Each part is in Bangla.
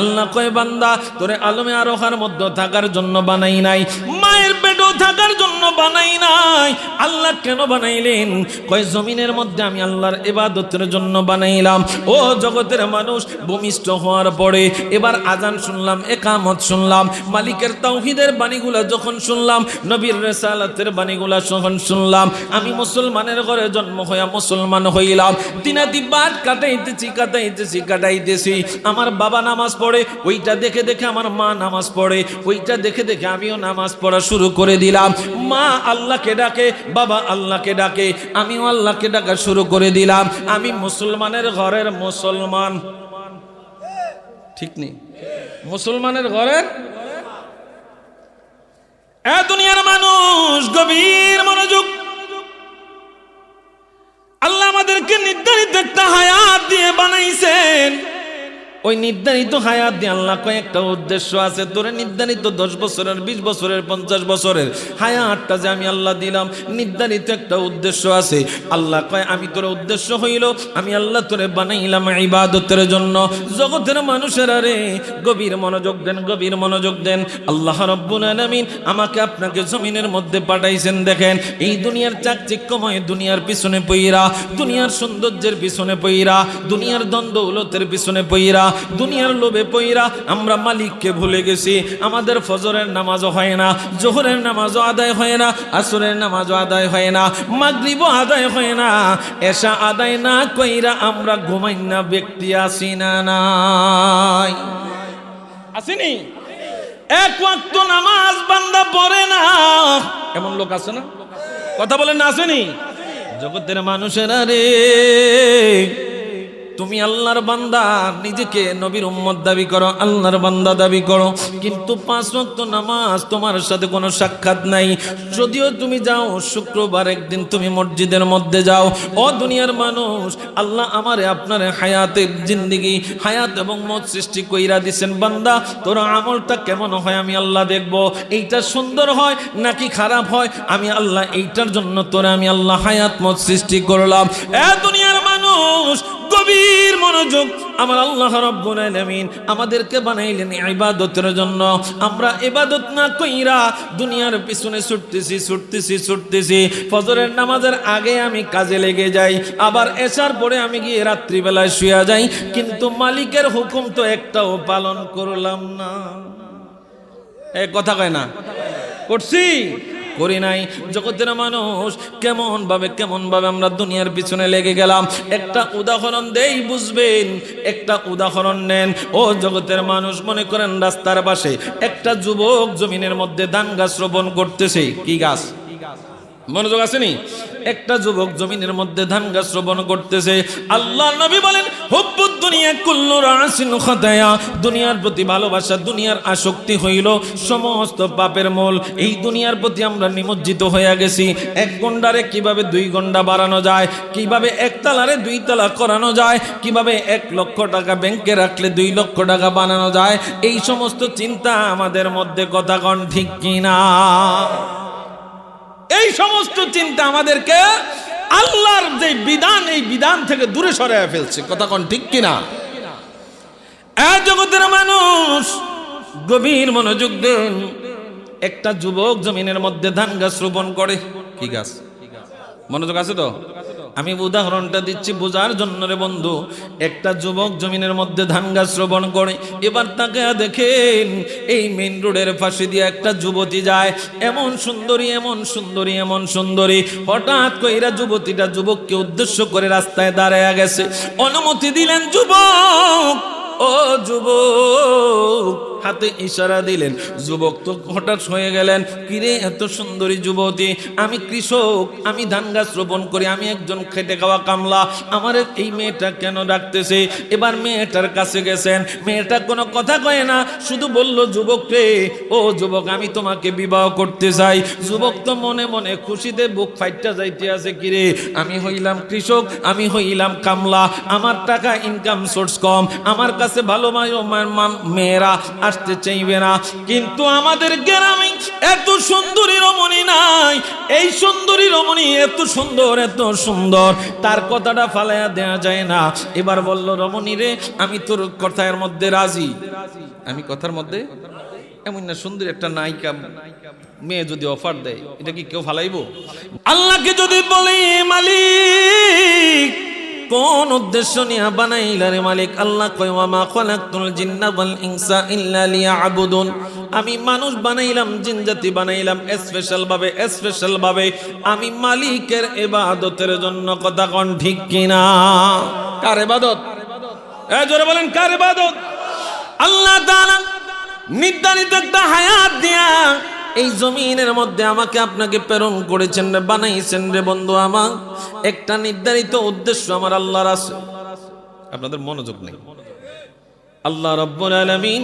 আল্লাহ কয় বান্দা তোরে আলমে আরোহার মধ্যে থাকার জন্য বানাই নাই, মায়ের পেটও থাকার জন্য বানাই নাই। আল্লাহ কেন বানাইলেন? কয় জমিনের মধ্যে আমি আল্লাহর ইবাদতের জন্য বানাইলাম। ও জগতের মানুষ, ভূমিষ্ঠ হওয়ার পরে এবার আজান শুনলাম, একামত শুনলাম, মালিকের তাওহীদের বাণীগুলা যখন শুনলাম, নবীর রিসালাতের বাণীগুলা যখন শুনলাম, আমি মুসলমানের ঘরে জন্ম হইয়া মুসলমান হইলাম। দিনাতি বাদ কাটাইতেছি। আমার বাবা নামাজ পড়ে, ওইটা দেখে দেখে আমার মা নামাজ পড়ে, ওইটা দেখে দেখে আমিও নামাজ পড়া শুরু করে দিলাম। মা আল্লাহকে ডাকে, বাবা আল্লাহকে ডাকে, আমিও আল্লাহকে ডাকা শুরু করে দিলাম। আমি মুসলমানের ঘরের মুসলমান, ঠিক নেই? মুসলমানের ঘরের দুনিয়ার মানুষ গভীর মনোযোগ। আল্লাহ আমাদেরকে নির্ধারিত একটা হায়াত দিয়ে বানাইছেন। ওই নির্ধারিত হায়াত দিয়ে আল্লাহ কয়েকটা উদ্দেশ্য আছে। তোরে নির্ধারিত 10 বছরের, 20 বছরের, 50 বছরের হায়াতটা যে আমি আল্লাহ দিলাম, নির্ধারিত একটা উদ্দেশ্য আছে। আল্লাহ কয় আমি তোর উদ্দেশ্য হইল আমি আল্লাহ তোরে বানাইলাম ইবাদতের জন্য। জগতের মানুষেরা রে গভীর মনোযোগ দেন, গভীর মনোযোগ দেন। আল্লাহ রাব্বুল আলামিন আমাকে আপনাকে জমিনের মধ্যে পাঠাইছেন। দেখেন এই দুনিয়ার চাকচিক্যময় দুনিয়ার পিছনে পইরা, দুনিয়ার সৌন্দর্যের পিছনে পইরা, দুনিয়ার দ্বন্দ্ব-দৌলতের পিছনে পইরা, দুনিয়ার লোভে পইরা আমরা মালিককে ভুলে গেছি। আমাদের ফজরের নামাজও হয় না, জোহরের নামাজও আদায় হয় না, আসরের নামাজও আদায় হয় না, মাগরিবও আদায় হয় না, এশা আদায় না কইরা আমরা ঘুমাই না ব্যক্তি আছি না? নাই আসেনি? এক ওয়াক্ত নামাজ বান্দা পড়ে না, এমন লোক আছে না? কথা বলেন না, আসেনি? জগতের মানুষেরা রে, তুমি আল্লাহর বান্দা, নিজেকে নবীর উম্মত দাবি করো, আল্লাহর বান্দা দাবি করো, কিন্তু 5 ওয়াক্ত নামাজ তোমার সাথে কোনো সাক্ষাৎ নাই। যদিও তুমি যাও শুক্রবার একদিন তুমি মসজিদের মধ্যে যাও। ও দুনিয়ার মানুষ, আল্লাহ আমারে আপনারে হায়াতের জিন্দেগি, হায়াত এবং মত সৃষ্টি কইরা দিছেন। বান্দা তোর আমলটা কেমন হয় আমি আল্লাহ দেখব। এইটা সুন্দর হয় নাকি খারাপ হয় আমি আল্লাহ, এইটার জন্য তোরে আমি আল্লাহ হায়াত মত সৃষ্টি করলাম। এ দুনিয়ার মানুষ গভীর মনোযোগ। আমার আল্লাহ রাব্বুল আলামিন আমাদেরকে বানাইলেন ইবাদতের জন্য। আমরা ইবাদত না কইরা দুনিয়ার পিছনে ছুটতেছি। ফজরের নামাজের আগে আমি কাজে লেগে যাই, আবার এশার পরে আমি গিয়ে রাত্রিবেলায় শুয়ে যাই, কিন্তু মালিকের হুকুম তো একটাও পালন করলাম না। এই কথা কয় না? করছি? করি নাই। জগতের মানুষ কেমন ভাবে আমরা দুনিয়ার পিছনে লেগে গেলাম। একটা উদাহরণ দেই বুঝবেন, একটা উদাহরণ নেন। ও জগতের মানুষ, মনে করেন রাস্তার পাশে একটা যুবক জমিনের মধ্যে ধান গাছ রোপণ করতেছে। কি গাছ? মনোযোগ আসেনি? একটা যুবক জমিনের মধ্যে ধান গাছ রোপণ করতেছে। আল্লাহ নবী বলেন হুব্বুদ দুনিয়া কুল্লু রাসিন খাতায়া, দুনিয়ার প্রতি ভালোবাসা, দুনিয়ার আসক্তি হইল সমস্ত পাপের মূল। এই দুনিয়ার প্রতি আমরা নিমজ্জিত হয়ে গেছি। 1 ঘন্টারে কিভাবে 2 ঘন্টা বাড়ানো যায়, কিভাবে 1 তালারে 2 তালা করানো যায়, কিভাবে 1 লক্ষ টাকা ব্যাংকে রাখলে 2 লক্ষ টাকা বানানো যায়, এই সমস্ত চিন্তা আমাদের মধ্যে। কথা কন ঠিক কিনা? এই সমস্ত চিন্তা আমাদেরকে আল্লাহর যে বিধান, এই বিধান থেকে দূরে সরাইয়া ফেলছে। কথা কোন ঠিক কিনা? জগতের মানুষ গভীর মনোযোগ দেন। একটা যুবক জমিনের মধ্যে ধান গাছ রোপণ করে। কি গাছ? মনোযোগ আছে তো? আমি উদাহরণটা দিচ্ছি বোঝার জন্য রে বন্ধু। একটা যুবক জমিনের মধ্যে ধান গাছ রোপণ করে। এবার তাকে দেখেন এই মেইন রোডের পাশে দিয়ে একটা যুবতী যায়, এমন সুন্দরী। হঠাৎ কইরা যুবতীটা যুবককে উদ্দেশ্য করে রাস্তায় দাঁড়ায়া গেছে। অনুমতি দিলেন যুবক, ও যুবক, হাতে ইশারা দিলেন। যুবক তো হঠাৎ হয়ে গেলেন, কিরে এত সুন্দরী যুবতী, আমি কৃষক, আমি ধান গাছ রোপণ করি, আমি একজন খেটে খাওয়া কামলা, আমার এই মেয়েটা কেন ডাকতেছে? এবার মেয়েটার কাছে গেছেন, মেয়েটা কোনো কথা কয় না, শুধু বলল যুবক রে, ও যুবক, আমি তোমাকে বিবাহ করতে চাই। যুবক তো মনে মনে খুশিতে বুক ফাইটটা যাইতে আছে, কিরে আমি হইলাম কৃষক, আমি হইলাম কামলা, আমার টাকা ইনকাম সোর্স কম, আমার কাছে ভালো মেয়েরা আসতে চাইবে না। কিন্তু আমাদের গ্রামে এত সুন্দরী রমণী নাই। এই সুন্দরী রমণী এত সুন্দর, এত সুন্দর, তার কথাটা ফালাইয়া দেয়া যায় না। এবার বলল, রমণী রে, আমি তোর কথার মধ্যে রাজি। আমি কথার মধ্যে, এমন না সুন্দর একটা নায়িকা মেয়ে যদি অফার দেয়, এটা কি কেউ ফালাইবো? আল্লাহকে যদি বলে, মালিক কোন উদ্দেশ্য নিয়ে বানাইলা রে মালিক? আল্লাহ কয়, ওয়া মা খালাকতুল জিন্না ওয়াল ইনসা ইল্লা লিয়াবুদুন। আমি মানুষ বানাইলাম, জিন জাতি বানাইলাম স্পেশাল ভাবে আমি মালিকের ইবাদতের জন্য। কথা কোন ঠিক কিনা? কার ইবাদত? জোরে বলেন, কার ইবাদত? আল্লাহ তাআলা নির্ধারিত একটা হায়াত দিয়া এই জমিনের মধ্যে আমাকে আপনাকে প্রেরণ করেছেন রে, বানাইছেন রে বন্ধু আমার। একটা নির্ধারিত উদ্দেশ্য আমার আল্লাহর আছে। আপনাদের মনোযোগ নেই। আল্লাহ রাব্বুল আলামিন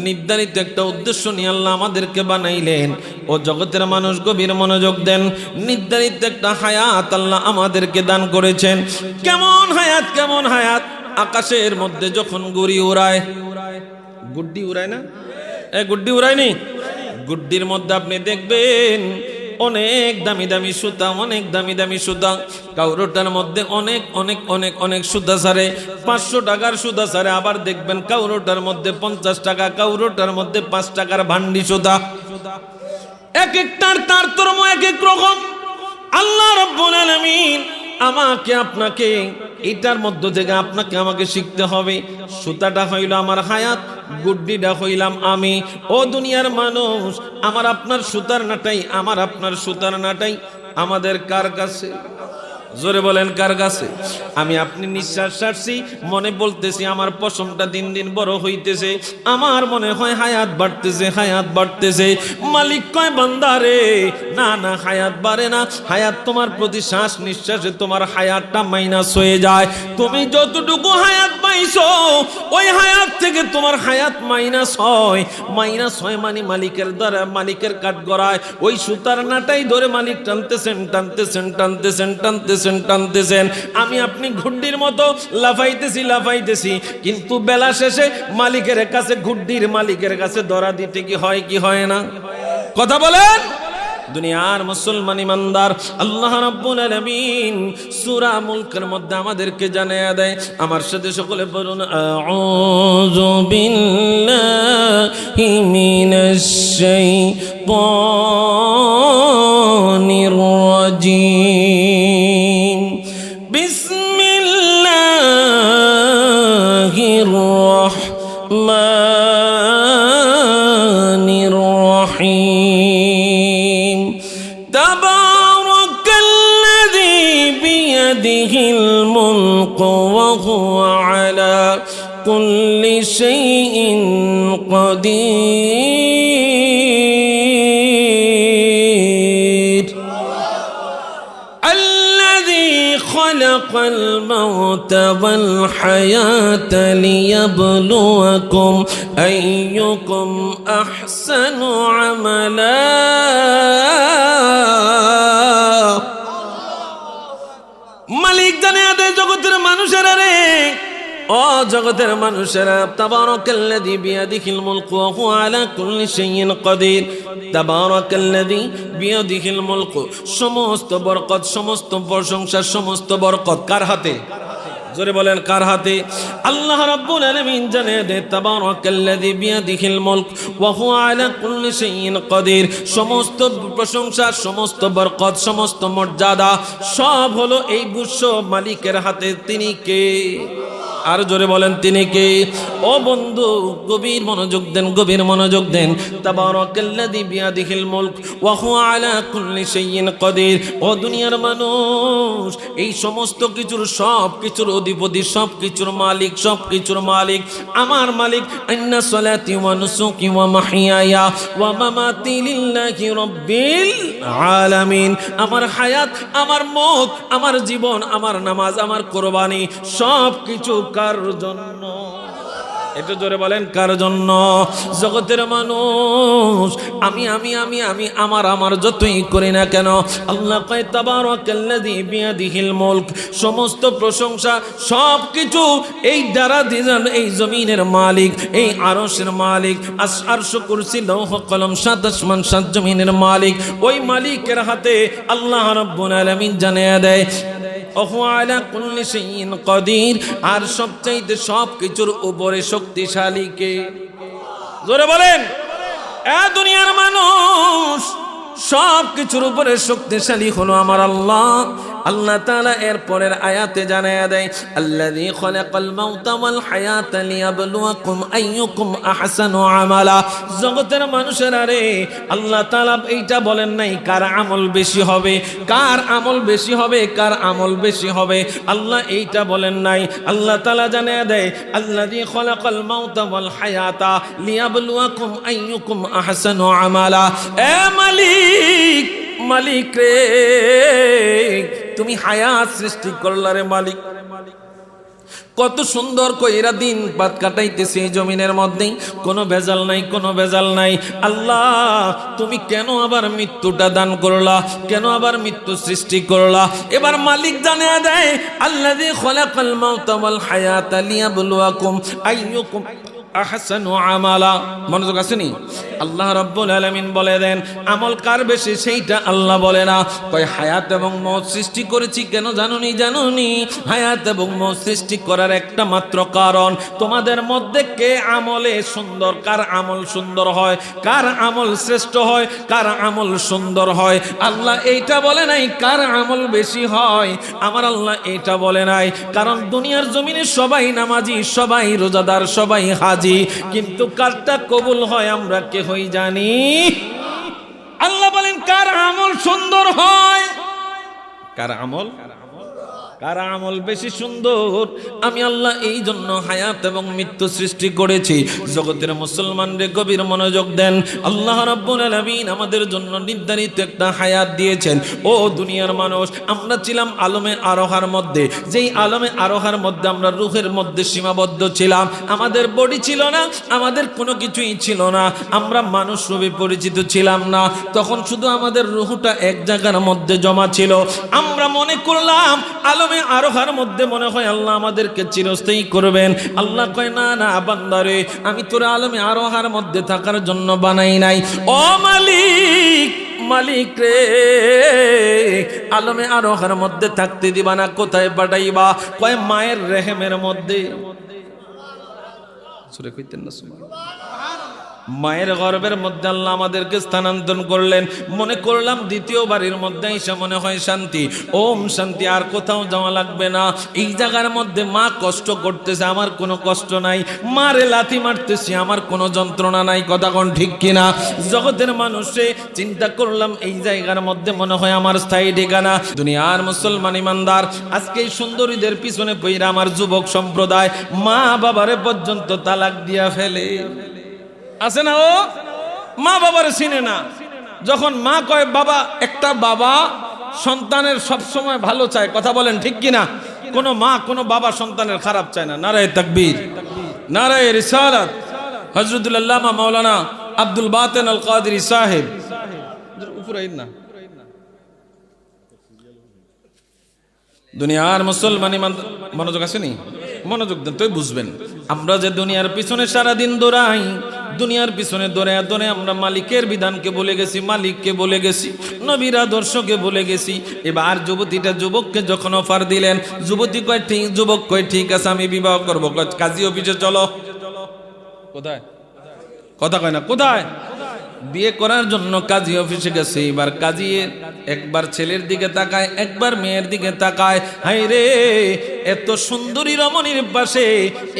নির্ধারিত একটা উদ্দেশ্য নিয়ে আল্লাহ আমাদেরকে বানাইলেন। ও জগতের মানুষ গভীর মনোযোগ দেন। নির্ধারিত একটা হায়াত আল্লাহ আমাদেরকে দান করেছেন। কেমন হায়াত, কেমন হায়াত? আকাশের মধ্যে যখন গুড়ি উড়ায়, গুড্ডি উড়ায় না? গুড্ডি উড়ায়নি? গুড্ডির মধ্যে আপনি দেখবেন অনেক দামি দামি সুতা, অনেক দামি দামি সুতা। কাউরোটার মধ্যে অনেক অনেক অনেক অনেক সুতা ছাড়ে, 500 টাকার সুতা ছাড়ে। আবার দেখবেন কাউরোটার মধ্যে 50 টাকা, কাউরোটার মধ্যে 5 টাকার ভান্ডি সুতা। এক একটার তারতম্য এক এক রকম। আল্লাহ রাব্বুল আলামিন আমাকে আপনাকে এটার মধ্য থেকে আপনাকে আমাকে শিখতে হবে। সুতাটা হইল আমার হায়াত, গুড্ডিটা হইলাম আমি। ও দুনিয়ার মানুষ, আমার আপনার সুতার নাটাই, আমার আপনার সুতার নাটাই আমাদের কার কাছে? জোরে বলেন, কার কাছে? আমি আপনি নিঃশ্বাস ছাড়ছি, মনে বলতেছি আমার পশমটা দিন দিন বড় হইতেছে, আমার মনে হয় হায়াত বাড়তেছে, হায়াত বাড়তেছে। মালিক কয়, বান্দারে না না, হায়াত বাড়ে না। হায়াত তোমার প্রতি শ্বাস নিঃশ্বাসে তোমার হায়াতটা মাইনাস হয়ে যায়। তুমি যতটুকু হায়াত পাইছো ওই হায়াত থেকে তোমার হায়াত মাইনাস হয়। মাইনাস হয় মানে মালিকের দ্বারা, মালিকের কাঠ গড়ায় ওই সুতার নাটাই ধরে মালিক টানতেছেন, টানতেছেন, টানতেছেন, টানতেছেন, টানতেছেন। আমি আপনি ঘুড্ডির মতো লাফাইতেছি, লাফাইতেছি, কিন্তু বেলা শেষে মালিকের কাছে, ঘুড্ডির মালিকের কাছে ধরা দিতে কি হয়, কি হয় না? কথা বলেন। দুনিয়ার মুসলমান ইমানদার, আল্লাহ রাব্বুল আলামিন সূরা মুলকের মধ্যে আমাদেরকে জানিয়ে দেয়। আমার সাথে সকলে বলুন, আউযু বিল্লাহি মিনাশ শাইতানির রাজীম। বিসমিল্লাহির রাহমানির রাহিম। তাবারাকাল্লাযী বিয়াদিহিল মুলকু ওয়া হুয়া আলা কুল্লি শাইইন কাদির। আল্লাযী খালাকাল মাউতা ওয়াল হায়াতা লিয়াবলুয়াকুম আইয়ুকুম আহসানু আমালা। মালিক জানিয়ে দেয় জগতের মানুষেরা রে, ও জগতের মানুষেরা, তাবারাকাল্লাযী বিয়াদিহিল মুলকু ওয়া হুয়া আলা কুল্লি শাইইন কাদির। তাবারাকাল্লাযী বিয়াদিহিল মুলকু, সমস্ত বরকত, সমস্ত প্রশংসা, সমস্ত বরকত কার হাতে? জোরে বলেন, কার হাতে? আল্লাহ রাব্বুল আলামিন জানিয়ে দেয়, তাবারাকাল্লাযী বিয়াদিহিল মুলক ওয়া হুয়া আলা কুল্লি শাইইন কাদির। সমস্ত প্রশংসা, সমস্ত বরকত, সমস্ত মর্যাদা সব হলো এই বিশ্ব মালিকের হাতে। তিনি কে? আর জোরে বলেন, তিনি কে? ও বন্ধু, গভীর মনোযোগ দেন, গভীর মনোযোগ দেন। তাবারাকাল্লাযী বিয়াদিহিল মুলক ওয়া হুয়া আলা কুল্লি শাইইন কাদির। ও দুনিয়ার মানুষ, এই সমস্ত কিছুর, সব কিছুর অধিপতি, সব কিছুর মালিক, সব কিছুর মালিক আমার মালিক। ইন্না সলাতি ওয়া নুসুকি ওয়া মাহইয়ায়া ওয়া মামাতি লিল্লাহি রাব্বিল আলামিন। আমার হায়াত, আমার মওত, আমার জীবন, আমার নামাজ, আমার কুরবানি সব কিছু কার জন্য? একটু জোরে বলেন কার জন্য? জগতের মানুষ আমি আমি আমি আমি আমার আমার যতই করি না কেন, আল্লাহ কয় তাবারাকাল্লাযী বিয়াদিহিল মুলক, সমস্ত প্রশংসা সব কিছু এই যারা দিলেন এই জমিনের মালিক, এই আরশের মালিক, আরশ কুরসি লৌহ কলম সাত আসমান সাত জমিনের মালিক, ওই মালিকের হাতে আল্লাহ রাব্বুল আলামিন জানিয়ে দেয় ওহু আলা কুল্লি শাইইন কাদির, আর সবচাইতে সব কিছুর উপরে শক্তিশালী কে? জোরে বলেন। এ দুনিয়ার মানুষ সব কিছুর উপরে শক্তিশালী হলো আমার আল্লাহ। আল্লাহ তাআলা এর পরের আয়াতে জানায়া দেয় আল্লাযী খালাকাল মাউতা ওয়াল হায়াতা লিয়াবলুয়াকুম আইয়ুকুম আহসানু আমালা। জগতের মানুষেরা রে, আল্লাহ তাআলা এইটা বলেন নাই কার আমল বেশি হবে, কার আমল বেশি হবে, কার আমল বেশি হবে, আল্লাহ এইটা বলেন নাই। আল্লাহ তাআলা জানায়া দেয় আল্লাযী খালাকাল মাউতা ওয়াল হায়াতা লিয়াবলুয়াকুম আইয়ুকুম আহসানু আমালা। এ মালিক, মালিক রে, তুমি হায়াত সৃষ্টি করলা রে মালিক। কত সুন্দর কইরা দিন পাত কাটাইতেছে এই জমিনের মধ্যেই, কোনো ভেজাল নাই, কোনো ভেজাল নাই। আল্লাহ তুমি কেন আবার মৃত্যুটা দান করলা, কেন আবার মৃত্যু সৃষ্টি করলা? এবার মালিক জানিয়ে দেয় আল্লাযী খালাকাল মাউতা ওয়াল হায়াতা লিয়াবলুয়াকুম আইয়ুকুম আহসানু আমালা। মনোযোগ আসেনি? আল্লাহ রাব্বুল আলামিন বলে দেন আমল কার বেশি সেইটা আল্লাহ বলে না, কয় হায়াত এবং মওত সৃষ্টি করেছি কেন জানুনি? জানুনি হায়াত এবং মওত সৃষ্টি করার একটা মাত্র কারণ, তোমাদের মধ্যে কে আমলে সুন্দর, কার আমল সুন্দর হয়, কার আমল শ্রেষ্ঠ হয়, কার আমল সুন্দর হয়। আল্লাহ এইটা বলে নাই কার আমল বেশি হয়, আমার আল্লাহ এইটা বলে নাই। কারণ দুনিয়ার জমিনে সবাই নামাজি, সবাই রোজাদার, সবাই হাজি, কিন্তু কারটা কবুল হয় আমরা কে হই জানি? আল্লাহ বলেন কার আমল সুন্দর হয়, কার আমল, কার আমল বেশি সুন্দর। আমি আল্লাহ এই জন্য হায়াত এবং মৃত্যু সৃষ্টি করেছি। জগতের মুসলমানরে গভীর মনোযোগ দেন। আল্লাহ রাব্বুল আলামিন আমাদের জন্য নির্ধারিত একটা হায়াত দিয়েছেন। ও দুনিয়ার মানুষ, আমরা ছিলাম আলমে আরোহার মধ্যে, যেই আলমে আরোহার মধ্যে আমরা রূহের মধ্যে সীমাবদ্ধ ছিলাম। আমাদের বডি ছিল না, আমাদের কোনো কিছুই ছিল না, আমরা মানুষ রূপে পরিচিত ছিলাম না। তখন শুধু আমাদের রূহটা এক জায়গার মধ্যে জমা ছিল। আমরা মনে করলাম আলমে আরোহার মধ্যে মনে হয় আল্লাহ আমাদেরকে চিরস্থায়ী করবেন। আল্লাহ কয় না না বান্দারে, আমি তোর আলমে আরোহার মধ্যে থাকার জন্য বানাই নাই। ও মালিক, মালিক রে, আলমে আরোহার মধ্যে থাকতে দিবা না, কোথায় পাঠাইবা? কয় মায়ের রেহেমের মধ্যে। সুরে কইতেন না সুবহানাল্লাহ। মায়ের গর্ভের মধ্যে আল্লাহ আমাদেরকে স্থানান্তর করলেন। মনে করলাম দ্বিতীয় বাড়ির মধ্যে এসে মনে হয় শান্তি, ওম শান্তি, আর কোথাও যাওয়া লাগবে না। এই জায়গার মধ্যে মা কষ্ট করতেছে, আমার কোনো কষ্ট নাই। মারে লাথি মারতেছি, আমার কোনো যন্ত্রণা নাই। কথা কোন ঠিক কিনা? জগতের মানুষে চিন্তা করলাম এই জায়গার মধ্যে মনে হয় আমার স্থায়ী ঠিকানা। দুনিয়ার মুসলমান ইমানদার আজকে এই সুন্দরীদের পিছনে পইরা আমার যুবক সম্প্রদায় মা বাবারে পর্যন্ত তালাক দিয়া ফেলে। আছে না? ও মা বাবার চিনে না। যখন মা কয় বাবা, একটা বাবা সন্তানের সব সময় ভালো চায়। কথা বলেন ঠিক কিনা? কোনো মা কোনো বাবা সন্তানের খারাপ চায় না। নারায়ে তাকবীর, নারায়ে রিসালাত। হযরতুল আল্লামা মাওলানা আব্দুল বাতেন আল কাদেরী সাহেব, উপরে না, দুনিয়ার মুসলমান মনোযোগ আসেনি? মনোযোগ দেন, তুই বুঝবেন। আমরা যে দুনিয়ার পিছনে সারাদিন দৌড়াই, দুনিয়ার পিছনে দৌড়ে দৌড়ে আমরা মালিকের বিধানকে বলে গেছি, মালিককে বলে গেছি, নবীর আদর্শকে বলে গেছি। এবার যুবতীটা যুবককে যখন অফার দিলেন, যুবতী কয় ঠিক, যুবক কয় ঠিক আছে আমি বিবাহ করবো। কাজী অফিসে চলো। কোথায়? কথা কয় না, কোথায়? বিয়ে করার জন্য কাজী অফিসে গেছে। এবার কাজী একবার ছেলের দিকে তাকায়, একবার মেয়ের দিকে তাকায়। হাই রে, এত সুন্দরী রমণীর পাশে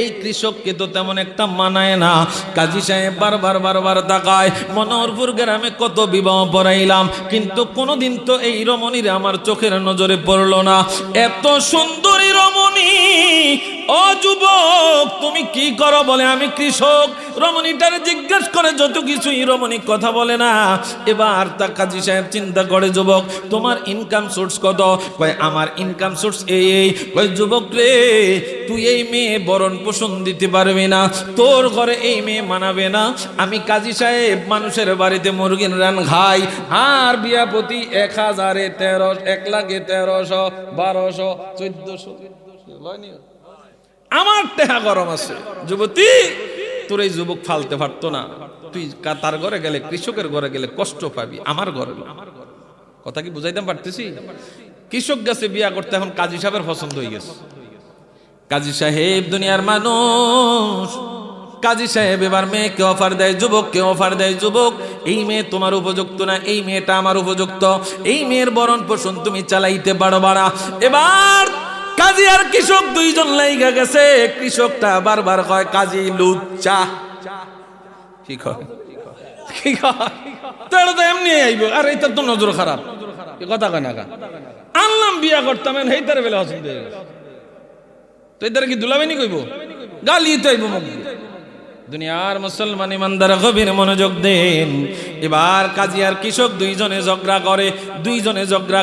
এই কৃষককে তো তেমন একটা মানায় না। কাজী সাহেব বারবার বারবার তাকায়। মনোহরপুর গ্রামে কত বিবাহ পড়াইলাম, কিন্তু কোনোদিন তো এই রমণীর আমার চোখের নজরে পড়লো না। এত সুন্দরী রমণী ও যুবক তুমি কি করো? বলে আমি কৃষক। রমণীটারে জিজ্ঞেস করে যত কিছুই, রমণী কথা বলে না। এবার তা কাজী সাহেব চিন্তা করে, যুবক তোমার ইনকাম সোর্স কত? কয় আমার ইনকাম সোর্স এই। কয় যুবক রে, তুই এই মেয়ে ভরণ পোষণ দিতে পারবি না, তোর ঘরে এই মেয়ে মানাবে না। আমি কাজী সাহেব মানুষের বাড়িতে মুরগির রান খাই, আর বিয়া প্রতি 1,1300 1200 1400 আমার টেহা গরম আছে। যুবতী তোর এই যুবক ফালতে পারতো না, তুই তার ঘরে গেলে, কৃষকের ঘরে গেলে কষ্ট পাবি, আমার ঘরে। কথা কি বুঝাইতে পারতেছি? কৃষক গেছে বিয়া করতে, এখন কাজী সাহেবের পছন্দ হয়ে গেছে। কাজী সাহেব দুনিয়ার মানুষ। কাজী সাহেব এবার মেয়েকে অফার দেয়, যুবককে অফার দেয়, যুবক এই মেয়ে তোমার উপযুক্ত না, এই মেয়েটা আমার উপযুক্ত, এই মেয়ের ভরণ পোষণ তুমি চালাইতে পারো বাড়া। এবার কাজী আর কৃষক দুইজন লাইগা গেছে। কৃষকটা বারবার কয় কাজী লুচ্চা। কি কয়? কি কয়? তোর তো এমনি আইব, আর এইটার তো নজর খারাপ। কথা কয় না, আনলাম বিয়া করতাম এইটার বেলা পছন্দ হয়ে গেছে, তো এদের কি দুলাবেনি কইব? গালি তো আইব মুখ। দুনিয়ার মুসলমান ইমানদার গভীর মনোযোগ দেন। এবার কাজী আর কৃষক দুইজনে ঝগড়া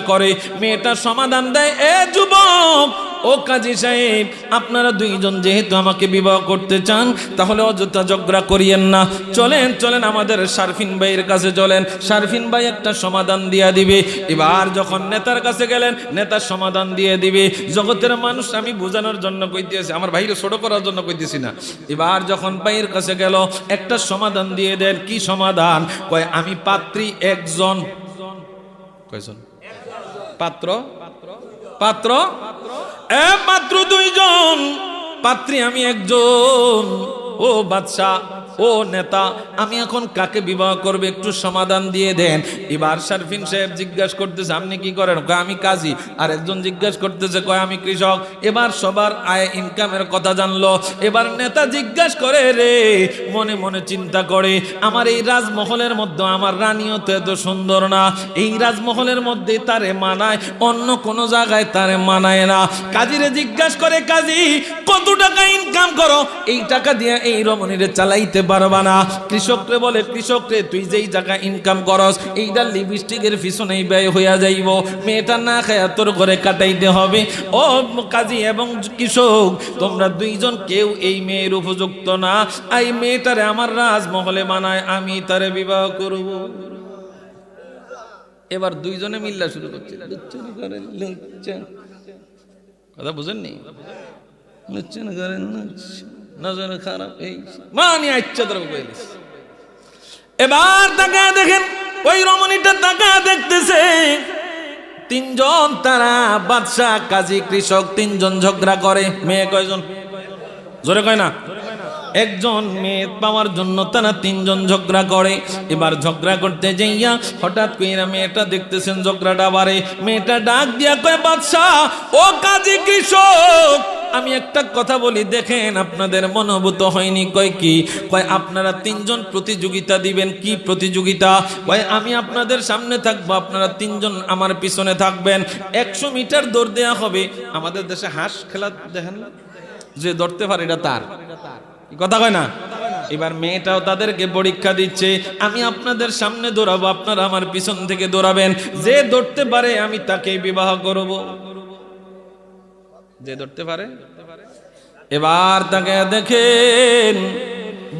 করে। মেয়েটা সমাধান দেয়, এ যুবক ও কাজী সাহেব, আপনারা দুইজন যেহেতু আমাকে বিবাহ করতে চান, তাহলে অযথা ঝগড়া করিয়েন না। চলেন আমাদের শারফিন ভাইয়ের কাছে চলেন, শারফিন ভাই একটা সমাধান দিয়ে দিবে। এবার যখন নেতার কাছে গেলেন, নেতার সমাধান দিয়ে দিবে। জগতের মানুষ আমি বোঝানোর জন্য কইতেছি, আমার ভাইরে ছোট করার জন্য কইতেছি না। এবার যখন ভাইয়ের কাছে গেল, একটা সমাধান দিয়ে দেন। কি সমাধান? কয় আমি পাত্রী একজন। কয়জন? পাত্র মাত্র দুইজন, পাত্রী আমি একজন। ও বাদশা, ও নেতা, আমি এখন কাকে বিবাহ করবে একটু সমাধান দিয়ে দেন। এবার শারফিন সাহেব জিজ্ঞাসা করতেছে আপনি কি করেন? কয় আমি কাজী। আর একজন জিজ্ঞাসা করতেছে, কয় আমি কৃষক। এবার সবার আয় ইনকামের কথা জানলো। এবার নেতা জিজ্ঞাসা করে, রে মনে মনে চিন্তা করে, আমার এই রাজমহলের মধ্যে আমার রানীও তো এত সুন্দর না, এই রাজমহলের মধ্যে তারে মানায়, অন্য কোন জায়গায় তারে মানায় না। কাজীরে জিজ্ঞাসা করে, কাজী কত টাকা ইনকাম করো? এই টাকা দিয়ে এই রমণীরে চালাইতে পারবা না। কৃষকরে বলে, কৃষকরে তুই যেই টাকা ইনকাম করস, এইটা লিপস্টিকের পিছনেই ব্যয় হইয়া যাইব, মেয়েটা না খায়া তোর ঘরে কাটাইতে হবে। ও কাজী এবং কৃষক, তোমরা দুইজন কেউ এই মেয়ের উপযুক্ত না, এই মেয়েটারে আমার রাজমহলে মানায়, আমি তারে বিবাহ করব। এবার দুইজনে মিল্লা শুরু করছে, কথা বুঝেননি? নজর খারাপ, এই মানে আচ্ছা ধরে কইলিস। এবার তাকায় দেখেন, ওই রমণীটা তাকায় দেখতেছে, তিনজন তারা বাদশা, কাজী, কৃষক, তিনজন ঝগড়া করে। মেয়ে কয়জন? জোরে কয় না। একজন মেয়ে পাওয়ার জন্য তারা তিনজন ঝগড়া করে। এবার ঝগড়া করতে যাইয়া হঠাৎ কইরা মেয়েটা দেখতেছেন ঝগড়াটা বাড়ে। মেয়েটা ডাক দিয়া কয়, বাদশা ও কাজী, কৃষক, আমি একটা কথা বলি, দেখেন আপনাদের মনোভূত হয়নি। কয় কি? কয় আপনারা তিনজন প্রতিযোগিতা দিবেন। কি প্রতিযোগিতা? কয় আমি আপনাদের সামনে থাকবো, আপনারা তিনজন আমার পিছনে থাকবেন। 100 মিটার দৌড় দেওয়া হবে। আমাদের দেশে হাঁস খেলা দেখেন না, যে ধরতে পারে এটা তার। কথা কয় না? এবার মেয়েটাও তাদেরকে পরীক্ষা দিচ্ছে, আমি আপনাদের সামনে দৌড়াবো, আপনারা আমার পিছন থেকে দৌড়াবেন। যে ধরতে পারে আমি তাকে বিবাহ করব। যে ধরতে পারে। এবার তাকে দেখেন,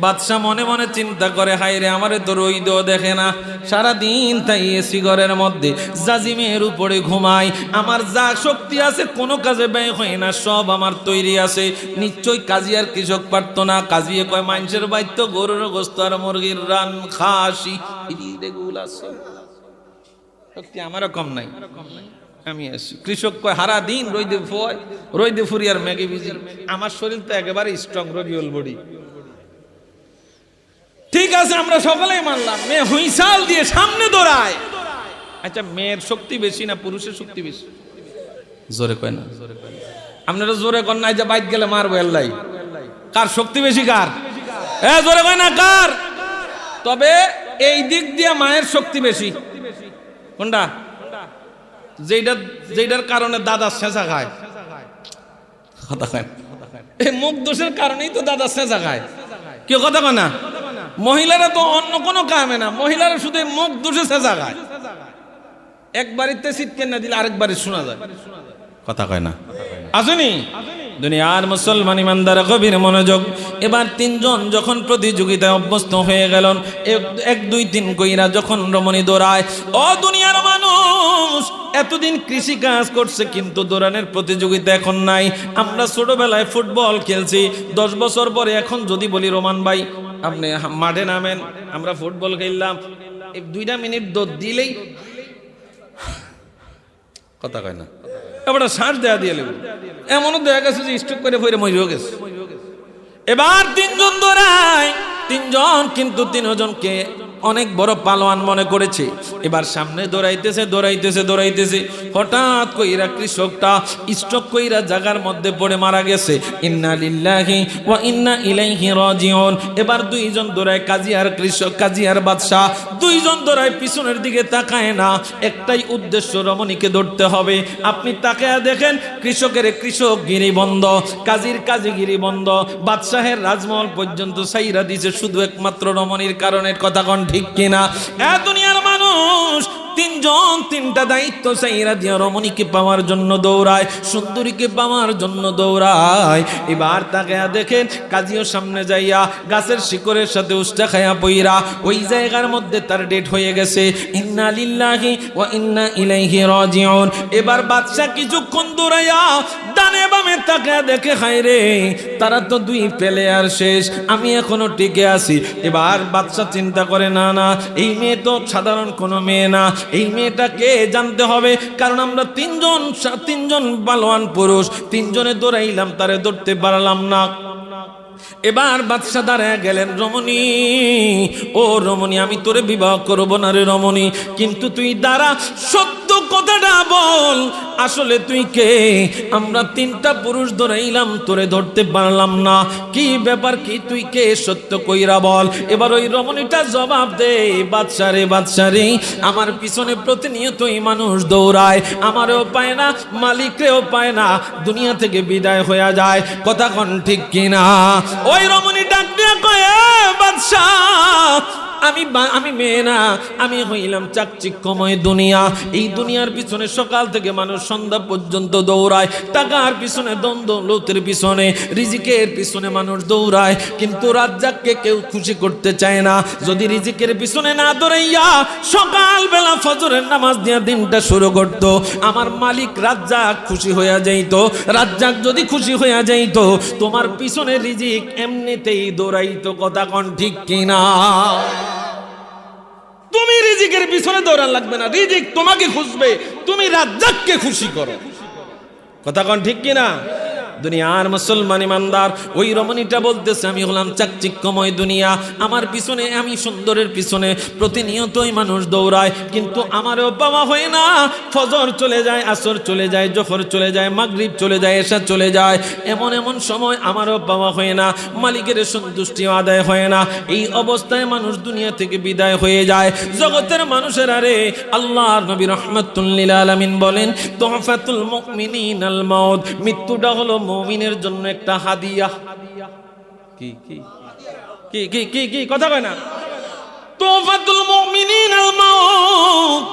বাদশা মনে মনে চিন্তা করে, হায় রে, আমারে তো রইদ দেখে না, সারাদিন তাই এসি ঘরের মধ্যে জাজিমের উপরে ঘুমাই, আমার যা শক্তি আছে কোনো কাজে ব্যয় হয় না, সব আমার তৈরি আছে। নিশ্চয়ই কাজী আর কৃষক পারতো না। কাজী কয়, মানুষের বাইত্য গরুর গোস্ত আর মুরগির রান খাসি, এগুলো আছে, শক্তি আমারও কম নাই, আমি আছি। কৃষক কয়, হারা দিন রইদে ফুরি আর ম্যাগি ভিজি, আমার শরীর তো একেবারে স্ট্রং, রবিউল বডি। ঠিক আছে, আমরা সকলেই মানলাম, মেয়ে হুইসাল দিয়ে সামনে দৌড়ায়। আচ্ছা, মেয়ের শক্তি বেশি না পুরুষের শক্তি বেশি? জোরে কয় না। আপনারা জোরে কন নাই যে বাইক গেলে মারবো আল্লাহ। কার শক্তি বেশি? কার? জোরে কয় না কার? তবে এই দিক দিয়ে মায়ের শক্তি বেশি। কোনটা? যেটার কারণে দাদা শেষা খায়। কথা কয় এই মুখ দোষের কারণেই তো দাদা সেজা খায়। কেউ কথা কয় না? মহিলারা তো অন্য কোনো কামে না, মহিলারা শুধু মুখ দোষে সেজা খায়। এক বাড়িতে সিটকে না দিলে আরেক বাড়ি শোনা যায়, কথা কয় না? আসেনি দুনিয়ার মুসলমান ইমানদার গভীর মনোযোগ। এবার তিনজন যখন প্রতিযোগিতায় অভ্যস্ত হয়ে গেলেন, এক দুই তিন কইরা যখন রমণী দৌড়ায়, ও দুনিয়ার মানুষ, এতদিন কৃষি কাজ করছে কিন্তু দৌড়ানোর প্রতিযোগিতা এখন নাই। আমরা ছোটবেলায় ফুটবল খেলছি, 10 বছর পরে এখন যদি বলি রোমান ভাই আপনি মাঠে নামেন, আমরা ফুটবল খেললাম, 2 মিনিট দৌড় দিলেই কথা কয় না, এবার শ্বাস দেয়া দিয়ে লেগে এমনও দেখা গেছে যে স্ট্রোক করে ফিরে মরিও গেছে। এবার তিনজন দৌড়ায়, তিনজন কিন্তু তিনজনকে অনেক বড় পালোয়ান মনে করেছে। এবার সামনে দৌড়াইতেছে দৌড়াইতেছে দৌড়াইতেছে, হঠাৎ কইরা কৃষকটা স্ট্রোক কইরা জায়গার মধ্যে পড়ে মারা গেছে। ইন্না লিল্লাহি ওয়া ইন্না ইলাইহি রাজিউন। এবার দুইজন দৌড়ায়, কাজী আর কৃষক, কাজী আর বাদশা, দুইজন দৌড়ায়, পিছনের দিকে তাকায় না, একটাই উদ্দেশ্য, রমণীকে ধরতে হবে। আপনি তাকায়া দেখেন, কৃষকের কৃষকগিরি বন্ধ, কাজীর কাজীগিরি বন্ধ, বাদশাহের রাজমহল পর্যন্ত সাইরা দিছে শুধু একমাত্র রমণীর কারণে। কথা কোন ঠিক কিনা? দুনিয়ার মানুষ তিনজন তিনটা দায়িত্ব সাইরা দিয়া রমণীকে পাওয়ার জন্য দৌড়ায়, সুন্দরীকে পাওয়ার জন্য দৌড়ায়। এবার তাকে দেখেন, কাজীও সামনে যাইয়া গাছের শিকড়ের সাথে উষ্টা খায়া পইরা ওই জায়গার মধ্যে তার ডেট হয়ে গেছে। ইন্না লিল্লাহি ওয়া ইন্না ইলাইহি রাজিউন। এবার বাদশা কিছুক্ষণ দৌড়াইয়া ডানে বামে তাকে দেখে, হায় রে, তারা তো 2 প্লেয়ার শেষ, আমি এখনো টিকে আছি। এবার বাদশা চিন্তা করে, না না, এই মেয়ে তো সাধারণ কোনো মেয়ে না, এই মেয়েটাকে জানতে হবে, কারণ আমরা তিনজন বালওয়ান পুরুষ, তিনজনে দৌড়াইলাম, তারে ধরতে পারলাম না। এবার বাদশা দাঁড়ায় গেলেন, রমণী, ও রমণী, আমি তোরে বিবাহ করব না রে রমণী, কিন্তু তুই দাঁড়া, সত্য কথাটা বল, আসলে তুই কে? আমরা 3টা পুরুষ দৌড়াইলাম, তোরে ধরতে পারলাম না, কি ব্যাপার, কি তুই কে, সত্য কইরা বল। এবার ওই রমণীটা জবাব দে, বাদশারে, বাদশারে, আমার পিছনে প্রতিনিয়তই মানুষ দৌড়ায়, আমারও পায় না, মালিকরেও পায় না, দুনিয়া থেকে বিদায় হয়ে যায়। কথা কোন ঠিক কিনা? ওই রমণী ডাক দিয়া কয়, বাদশা, আমি মেয়ে না, আমি হইলাম চাকচিক্যময় দুনিয়া। এই দুনিয়ার পিছনে সকাল থেকে মানুষ সন্ধ্যা পর্যন্ত দৌড়ায়, টাকার পিছনে, দ্বন্দ্ব লৌতের পিছনে, রিজিকের পিছনে মানুষ দৌড়ায়, কিন্তু রাজ্জাককে কেউ খুশি করতে চায় না। যদি রিজিকের পিছনে না দৌড়াইয়া সকালবেলা ফজরের নামাজ দিয়া দিনটা শুরু করতো, আমার মালিক রাজ্জাক খুশি হইয়া যাইতো। রাজ্জাক যদি খুশি হইয়া যাইতো, তোমার পিছনে রিজিক এমনিতেই দৌড়াইতো। কথা কোন ঠিক কিনা? তুমি রিজিকের পিছনে দৌড়ান লাগবে না, রিজিক তোমাকে খুঁজবে, তুমি রাজ্জাককে খুশি করো। কথা কোন ঠিক কিনা? দুনিয়ার মুসলমান ইমানদার, ওই রমণীটা বলতেছে, আমি হলাম চাকচিক্যময় দুনিয়া, আমার পিছনে, আমি সুন্দরের পিছনে প্রতিনিয়তই মানুষ দৌড়ায়, কিন্তু আমারও পাওয়া হয় না। ফজর চলে যায়, আসর চলে যায়, জোহর চলে যায়, মাগরিব চলে যায়, এশা চলে যায়, এমন এমন সময় আমারও পাওয়া হয় না, মালিকের সন্তুষ্টিও আদায় হয় না। এই অবস্থায় মানুষ দুনিয়া থেকে বিদায় হয়ে যায়। জগতের মানুষের, আরে আল্লাহর নবী রাহমাতুল লিল আলামিন বলেন, তুহফাতুল মুমিনিনাল মাউত, মৃত্যুটা হলো মুমিনের জন্য একটা হাদিয়া। কি কি কি কি কি কি কথা কয় না? তুহফাতুল মুমিনিনাল মাউত,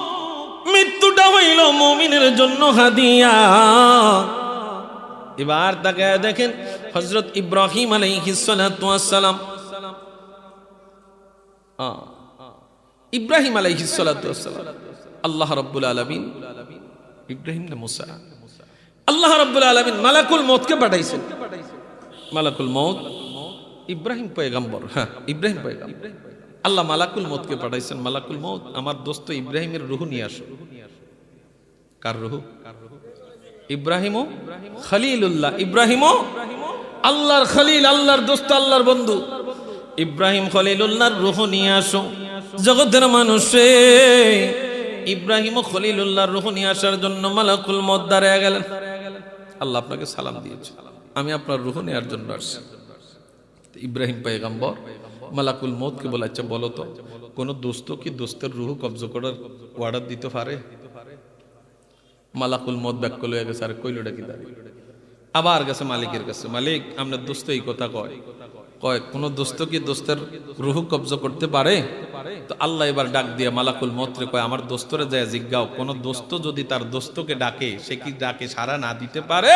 মৃত্যুটা হইল মুমিনের জন্য হাদিয়া। এবার তাকে দেখেন, হযরত ইব্রাহিম আলাইহিস সালাতু ওয়াস সালাম, ইব্রাহিম আলাইহিস সালাতু ওয়াস সালাম, আল্লাহ রাব্বুল আলামিন, ইব্রাহিম না মুসা, আল্লাহ রাব্বুল আলামিন মালাকুল মউতকে পাঠাইছেন। মালাকুল মউত ইব্রাহিম পয়গম্বর, হ্যাঁ ইব্রাহিম পয়গম্বর, আল্লাহ মালাকুল মউতকে পাঠাইছেন। মালাকুল মউত, আমার দোস্ত ইব্রাহিমের রূহ নিয়ে আসো। কার রূহ? ইব্রাহিমও খলিলুল্লাহ, ইব্রাহিমও আল্লাহর খলিল, আল্লাহর দোস্ত, আল্লাহর বন্ধু। ইব্রাহিম খলিলুল্লাহর রূহ নিয়ে আসো। জগতের মানুষে ইব্রাহিম ও খলিলুল্লাহর রূহ নিয়ে আসার জন্য মালাকুল মউত দাঁড়ায় গেলেন। আল্লাহ আপনাকে সালাম দিয়েছে, আমি আপনার রূহ নেওয়ার জন্য আসছি। ইব্রাহিম পয়গম্বর মালাকুল মউতকে বলে, আচ্ছা বলো তো, কোন দোস্ত কি দোস্তের রূহ কবজ করার অর্ডার দিতে পারে? মালাকুল মউত ব্যাক করে গেছে, আর কইলটা কি দাঁড়িয়ে আবার গেছে মালিকের কাছে, মালিক আপনার দোস্ত এই কথা কয়, কয় কোন দোস্ত কি দোস্তের রুহ কবজ করতে পারে? তো আল্লাহ এবার ডাক দিয়ে মালাকুল মউতরে কয়, আমার দোস্তরে যায় জিজ্ঞাও, কোন দোস্ত যদি তার দোস্তকে ডাকে, সে কি ডাকে সাড়া না দিতে পারে?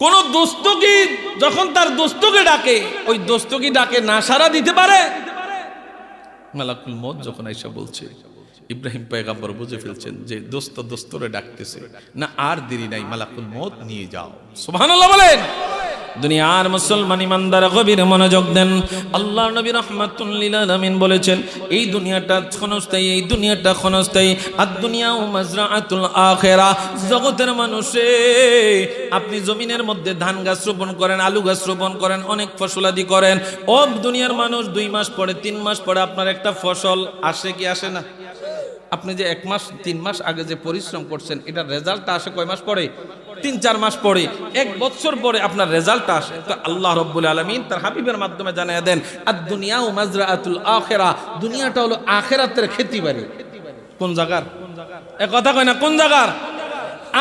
কোন দোস্ত কি যখন তার দোস্তকে ডাকে, ওই দোস্ত কি ডাকে না সাড়া দিতে পারে? মালাকুল মউত যখন আইসা বলছে, ইব্রাহিম পয়গম্বর বুঝে ফেলছেন যে দোস্ত দোস্তরে ডাকতেছে না, আর দেরি নাই, মালাকুল মউত নিয়ে যাও। সুবহানাল্লাহ বলেন। দুনিয়ার মুসলমান ইমানদার গভীর মনোযোগ দেন। আল্লাহর নবী রাহমাতুল লিল আলামিন বলেছেন, এই দুনিয়াটা ক্ষণস্থায়ী, এই দুনিয়াটা ক্ষণস্থায়ী। আদ-দুনিয়া মাজরাআতুল আখিরা। জগতের মানুষে আপনি জমিনের মধ্যে ধান গাছ রোপণ করেন, আলু গাছ রোপণ করেন, অনেক ফসলাদি করেন। ও দুনিয়ার মানুষ 2 মাস পরে 3 মাস পরে আপনার একটা ফসল আসে কি আসে না? আপনি যে 1 মাস 3 মাস আগে যে পরিশ্রম করছেন, এটার রেজাল্টটা আসে কয় মাস পরে? 3-4 মাস পরে, 1 বছর পরে আপনার রেজাল্টটা আসে। তো আল্লাহ রাব্বুল আলামিন তার হাবিবের মাধ্যমে জানিয়ে দেন, আদ-দুনিয়া মাজরাআতুল আখিরা। দুনিয়াটা হলো আখিরাতের খেতিবাড়ি। কোন জায়গার? এক কথা কয় না, কোন জায়গার?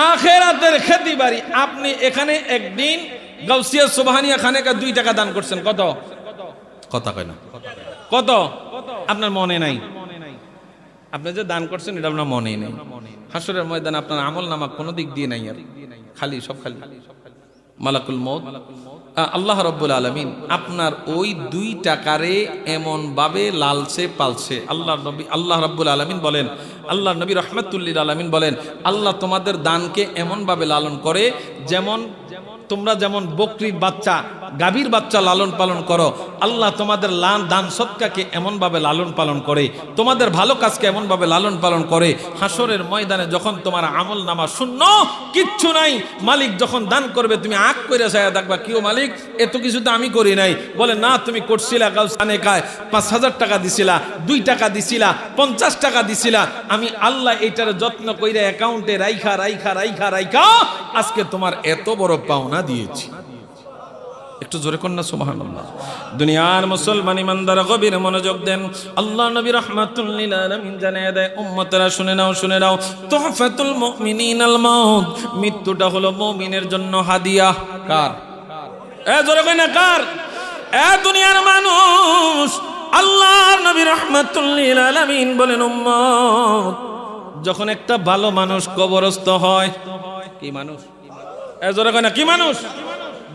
আখিরাতের খেতিবাড়ি। আপনি এখানে একদিন গাউসিয়া সুবহানিয়া খানেকা 2 টাকা দান করছেন, কত? কথা কয় না, কত? আপনার মনে নাই। আপনি যে দান করছেন এটা আপনার মনেই নেই। হাসরের ময়দানে আপনার আমল নামা কোনো দিক দিয়ে নাই, আর খালি, সব খালি। মালাকুল মউত আল্লাহ রাব্বুল আলামিন আপনার ওই 2 টাকারে এমন ভাবে লালছে পালছে। আল্লাহ রাব্বুল আলামিন বলেন, আল্লাহ নবী রাহমাতুল লিল আলামিন বলেন, আল্লাহ তোমাদের দানকে এমন ভাবে লালন করে যেমন তোমরা যেমন বকরির বাচ্চা, গাভীর বাচ্চা লালন পালন করো, আল্লাহ তোমাদের দান সদকাকে এমন ভাবে লালন পালন করে, তোমাদের ভালো কাজকে এমন ভাবে লালন পালন করে। হাসরের ময়দানে যখন তোমার আমল নামা শূন্য, কিচ্ছু নাই, মালিক যখন দান করবে তুমি আঁক করে চাইয়া দেখবা, কিও মালিক এত কিছু তো আমি করি নাই। বলে না, তুমি করছিলা গাউসানে কায় 5,000 টাকা দিছিলা, 2 টাকা দিছিলা, 50 টাকা দিছিলা, আমি আল্লাহ এইটার যত্ন কইরা অ্যাকাউন্টে রাইখা রাইখা রাইখা রাইখা আজকে তোমার এত বড় পাওনা দিয়েছি। একটু জোরে কন্যা সুবহানাল্লাহ। দুনিয়ার মুসলমান ইমানদার গভীর মনোযোগ দেন। আল্লাহ নবী রাহমাতুল লিল আলামিন জানিয়ে দেয়, উম্মতেরা শুনে নাও, শুনে নাও, তুহফাতুল মুমিনিনাল মাউত। মৃত্যুটা হলো মুমিনের জন্য হাদিয়া। কার? জোরে কই না, কার? দুনিয়ার মানুষ। আল্লাহর নবী রাহমাতুল লিল আলামিন বলেন, উম্মত, যখন একটা ভালো মানুষ কবরস্থ হয়, কি মানুষ? জোরে কই না, কি মানুষ?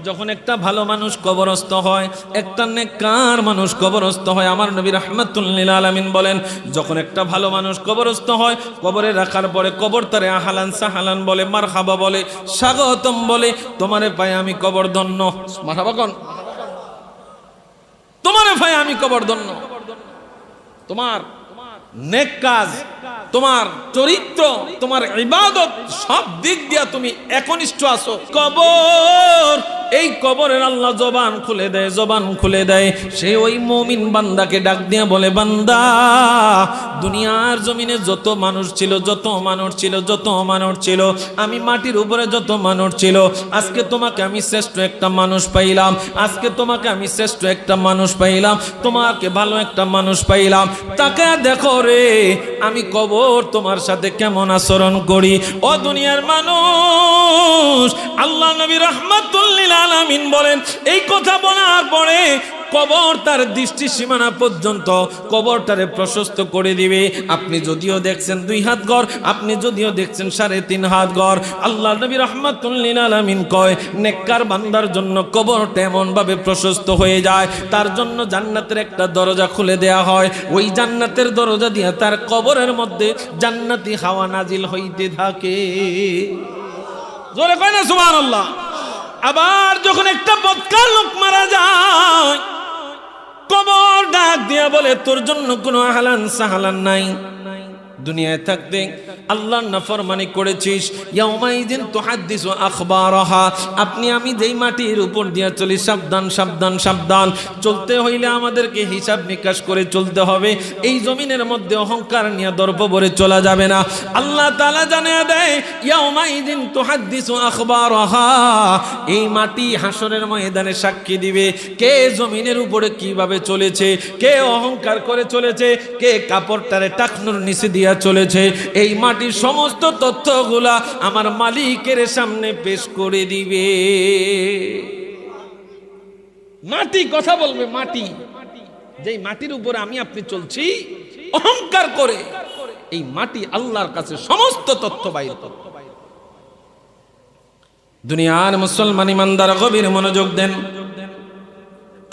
যখন একটা ভালো মানুষ কবরস্থ হয়, একটা নেককার মানুষ কবরস্থ হয়, আমার নবী রাহমাতুল লিল আলামিন বলেন, যখন একটা ভালো মানুষ কবরস্থ হয়, কবরে রাখার পরে কবর তারে আহলান সাহালান বলে, মারহাবা বলে, স্বাগতম বলে, তোমারে পাই আমি কবর ধন্য। মারহাবা কোন? তোমারে পাই আমি কবর ধন্য। তোমার নেক কাজ, তোমার চরিত্র, তোমার ইবাদত, সব দিক দিয়া তুমি একনিষ্ঠ আছো। কবর, এই কবরের আল্লাহ জবান খুলে দেয়, জবান খুলে দেয়। সে ওই মুমিন বান্দাকে ডাক দিয়ে বলে, বান্দা, দুনিয়ার জমিনে যত মানুষ ছিল, যত মানুষ ছিল, যত মানুষ ছিল, আমি মাটির উপরে যত মানুষ ছিল, আজকে তোমাকে আমি শ্রেষ্ঠ একটা মানুষ পাইলাম, আজকে তোমাকে আমি শ্রেষ্ঠ একটা মানুষ পাইলাম, তোমাকে ভালো একটা মানুষ পাইলাম। তাকে দেখো রে, আমি কবর তোমার সাথে কেমন আচরণ করি। ও দুনিয়ার মানুষ, আল্লাহ নবী রাহমাতুল লিল আলামিন বলেন, এই কথা বলার পরে কবর তার দৃষ্টি সীমানা পর্যন্ত কবরটারে প্রশস্ত করে দিবে। আপনি যদিও দেখছেন 2 হাত গড়, আপনি যদিও দেখছেন 3.5 হাত গড়, আল্লাহ নবী রাহমাতুল লিল আলামিন কয়, নেককার বান্দার জন্য কবরটা এমন ভাবে প্রশস্ত হয়ে যায়, তার জন্য জান্নাতের একটা দরজা খুলে দেয়া হয়। ওই জান্নাতের দরজা দিয়ে তার কবরের মধ্যে জান্নাতি হাওয়া নাজিল হইতে থাকে। জোরে কয় না সুবহানাল্লাহ। আবার যখন একটা বদকার লোক মারা যায়, কবর ডাক দিয়া বলে, তোর জন্য কোনো আহলান সাহলান নাই। দুনিয়ায় থাকতে আল্লাহর নাফরমানি করেছিস, ইয়াউমাইযিন তুহাদ্দিসু আখবারাহা। আপনি আমি যেই মাটির উপর দিয়া চলি, সাবধান সাবধান সাবধান। চলতে হইলে আমাদেরকে হিসাব নিকাশ করে চলতে হবে। এই জমিনের মধ্যে অহংকার নিয়ে দর্প ভরে চলা যাবে না। আল্লাহ তাআলা জানিয়ে দেয়, ইয়াউমাইযিন তুহাদ্দিসু আখবারাহা। এই মাটি হাসরের ময়দানে সাক্ষী দিবে, কে জমিনের উপরে কিভাবে চলেছে, কে অহংকার করে চলেছে, কে কাপড়টারে টাকনুর নিচে দিয়া চলেছে, এই মাটির সমস্ত তথ্যগুলা আমার মালিকের সামনে পেশ করে দিবে। মাটি কথা বলবে, মাটি, যেই মাটির উপরে আমি আপনি চলছি অহংকার করে, এই মাটি আল্লাহর কাছে সমস্ত তথ্য বাইর করে। দুনিয়ার মুসলমান ইমানদার গভীর মনোযোগ দেন।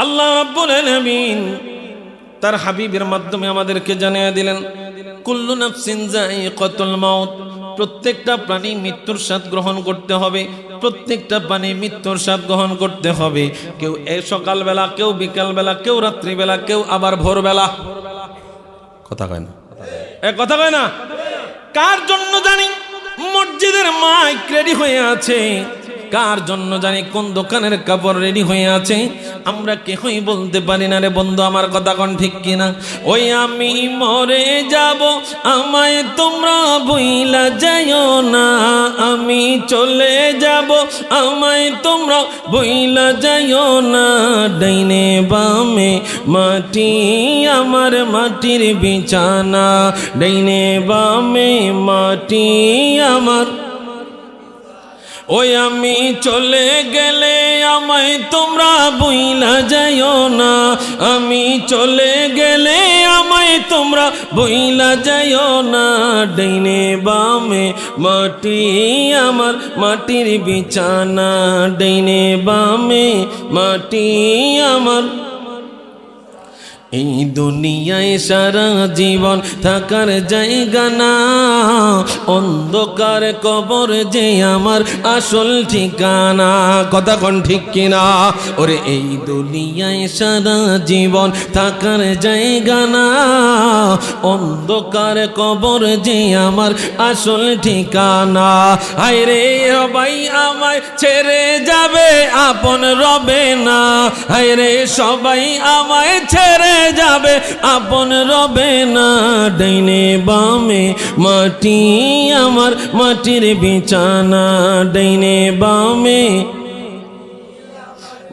আল্লাহ রাব্বুল আলামিন তার হাবিবের মাধ্যমে আমাদেরকে জানিয়ে দিলেন, কুল্লু নাফসিন যায়িকাতুল মাউত, প্রত্যেকটা প্রাণী মৃত্যুর স্বাদ গ্রহণ করতে হবে, প্রত্যেকটা প্রাণী মৃত্যুর স্বাদ গ্রহণ করতে হবে। কেউ সকালবেলা, কেউ বিকালবেলা, কেউ রাত্রিবেলা, কেউ আবার ভোরবেলা। কথা কয় না, কথা কয় না। কার জন্য জানি মসজিদের মাইক রেডি হয়ে আছে, কার জন্য জানি কোন দোকানের কাপড় রেডি হয়ে আছে, আমরা কেহই বলতে পারি না রে বন্ধু, আমার কথা কোন ঠিক কিনা। ওই আমি মরে যাব, আমায় তোমরা বইলা যাইও না, আমি চলে যাব, আমায় তোমরা বইলা যাইও না। ডাইনে বামে মাটি আমার মাটির বিছানা, ডাইনে বামে মাটি আমার। ওই আমি চলে গেলে আমায় তোমরা বইলা যাইও না, আমি চলে গেলে আমায় তোমরা বইলা যাইও না। ডাইনে বামে মাটি আমার মাটির বিছানা, ডাইনে বামে মাটি আমার। এই দুনিয়ায় সারা জীবন থাকার জায়গা না, অন্ধকার কবর যে আমার আসল ঠিকানা। কথা কোন ঠিক কিনা। ওরে এই দুনিয়ায় সারা জীবন থাকার জায়গা না, অন্ধকার কবর যে আমার আসল ঠিকানা। হায়রে সবাই আমায় ছেড়ে যাবে, আপন রবে না। হায়রে সবাই আমায় ছেড়ে যাবে, আপন রবে না। ডাইনে বামে মাটি আমার মাটির বিছানা, ডাইনে বামে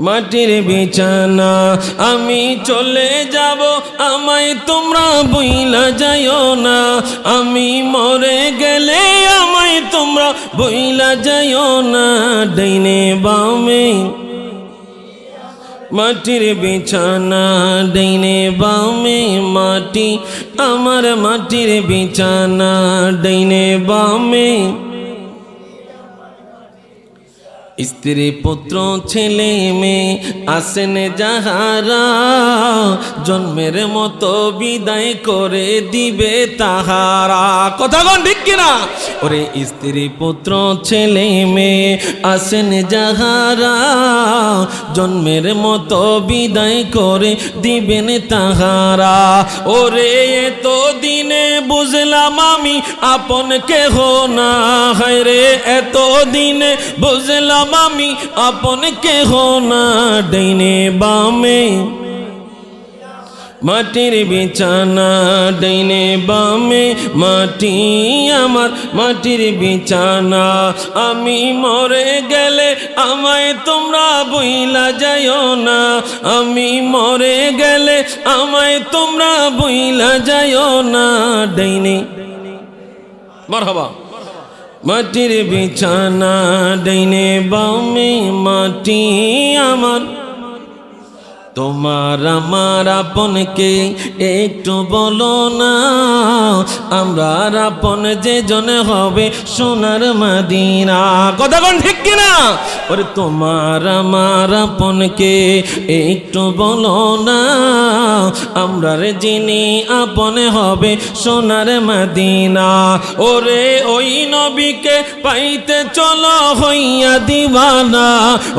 মাটির বিছানা। আমি চলে যাব, আমায় তোমরা বইলা যাইও না, আমি মরে গেলে আমায় তোমরা বইলা যাইও না। ডাইনে বামে মাটির বিছানা, ডাইনে বামে মাটি আমার মাটির বিছানা, ডাইনে বামে। স্ত্রী পুত্র ছেলে মেয়ে আসেন যাহারা, জন্মের মতো বিদায় করে দিবে তাহারা। কথা কোন ঠিক কিনা। ওরে স্ত্রী পুত্র ছেলে মেয়ে আসেন যাহারা, জন্মের মতো বিদায় করে দিবেন তাহারা। ওরে এত দিনে বুঝলাম আমি আপন কেহ না, হায়রে এত দিনে বুঝলাম আমি আপন কেহ না। ডাইনে বামে মাটির বিছানা, ডাইনে বামে মাটি আমার মাটির বিছানা। আমি মরে গেলে আমায় তোমরা বইলা যাইও না, আমি মরে গেলে আমায় তোমরা বইলা যাইও না। ডাইনে মারহাবা মাটির বিছানা, ডাইনে বামে মাটি আমার। তোমার আমার আপনকে একটু বলো না, আমরা আপন যে জনে হবে সোনার মদিনা। কথা কোন ঠিক কিনা। ওরে তোমার আমার আপনকে একটু বলো না, আমরা যিনি আপন হবে সোনার মদিনা। ওরে ওই নবীকে পাইতে চলো হইয়া দিবানা,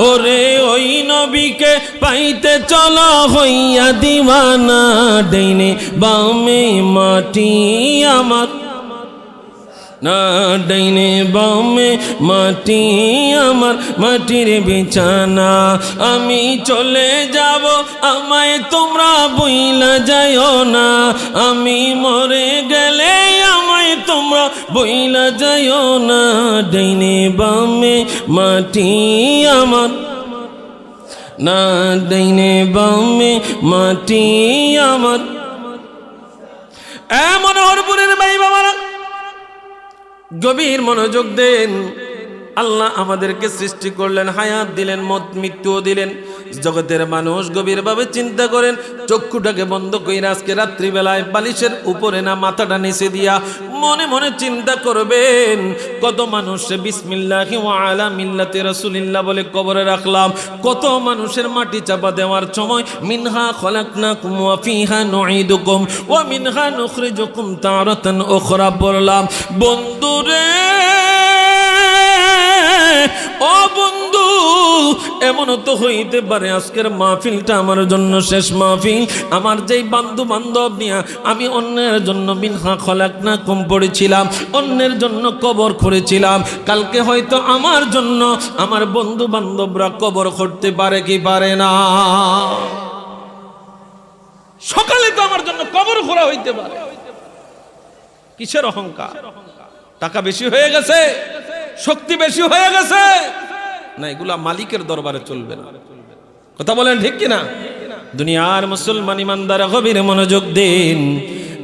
ওরে ওই নবীকে পাইতে চলো হইয়া দিবানা। ডাইনে বামে মাটি আমার না, ডাইনে বামে মাটি আমার মাটির বিছানা। আমি চলে যাব, আমায় তোমরা বইলা যাইও না, আমি মরে গেলে আমায় তোমরা বইলা যাইও না। ডাইনে বামে মাটি আমার না, ডাইনে বামে মাটি আমার। মনোহরপুরের ভাই বাবারা, গভীর মনোযোগ দেন। আল্লাহ আমাদেরকে সৃষ্টি করলেন, হায়াত দিলেন, মৃত্যুও দিলেন। জগতের মানুষ গভীরভাবে চিন্তা করেন, চক্ষুটাকে বন্ধ কইরা আজকে রাত্রিবেলায় বালিশের উপরে না মাথাটা নিচে দিয়া মনে মনে চিন্তা করবেন, কত মানুষে বিসমিল্লাহি ওয়া আলা মিল্লাতি রাসূলিল্লাহ বলে কবরে রাখলাম, কত মানুষের মাটি চাপা দেওয়ার সময় মিনহা খলাকনাকুম ওয়া ফিহা নুঈদুকুম ওয়া মিনহা নুখরিজুকুম তারাতান উখরা বললাম। বন্ধুরে, ও বন্ধু, এমনও তো হইতে পারে আজকের মাহফিলটা আমার জন্য শেষ মাহফিল। আমার যেই বন্ধু বান্ধব নিয়ে আমি অন্যের জন্য মিনহা খলাকনাকুম পড়েছিলাম, অন্যের জন্য কবর করেছিলাম, কালকে হয়তো আমার জন্য আমার বন্ধু বান্ধবরা কবর করতে পারে কি পারে না। সকালে তো আমার জন্য কবর খোঁড়া হইতে পারে। কিসের অহংকার? টাকা বেশি হয়ে গেছে, শক্তি বেশি হয়ে গেছে না, এগুলা মালিকের দরবারে চলবে না। কথা বলেন ঠিক কিনা? দুনিয়ার মুসলমান ইমানদার গভীর মনোযোগ দিন।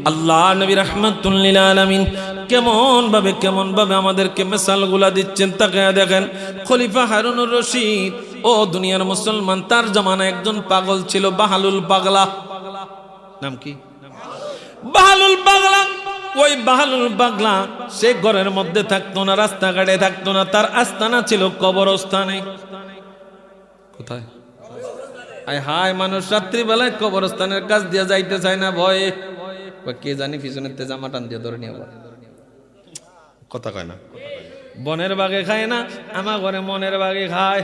আল্লাহ নবী রাহমাতুল লিল আলামিন কেমন ভাবে আমাদেরকে মিসালগুলা দিচ্ছেন, তাকায়া দেখেন। খলিফা হারুনুর রশিদ, ও দুনিয়ার মুসলমান, তার জামানায় একজন পাগল ছিল, বাহালুল পাগলা। নাম কি? বাহালুল পাগলা। ওই বাহালুল পাগলা সে ঘরের মধ্যে থাকতো না, রাস্তাঘাটে থাকতো না, তার আস্তানা ছিল কবরস্থানে। কোথায়? আয় হায়, মানুষ রাত্রিবেলায় কবরস্থানের কাছ দিয়ে যাইতে চায় না, ভয়ে। কে জানি পিছনের জামা টান দিয়ে ধরে নিয়ে কথা কয় না। বনের বাগে খায় না, আমার ঘরে মনের বাগে খায়।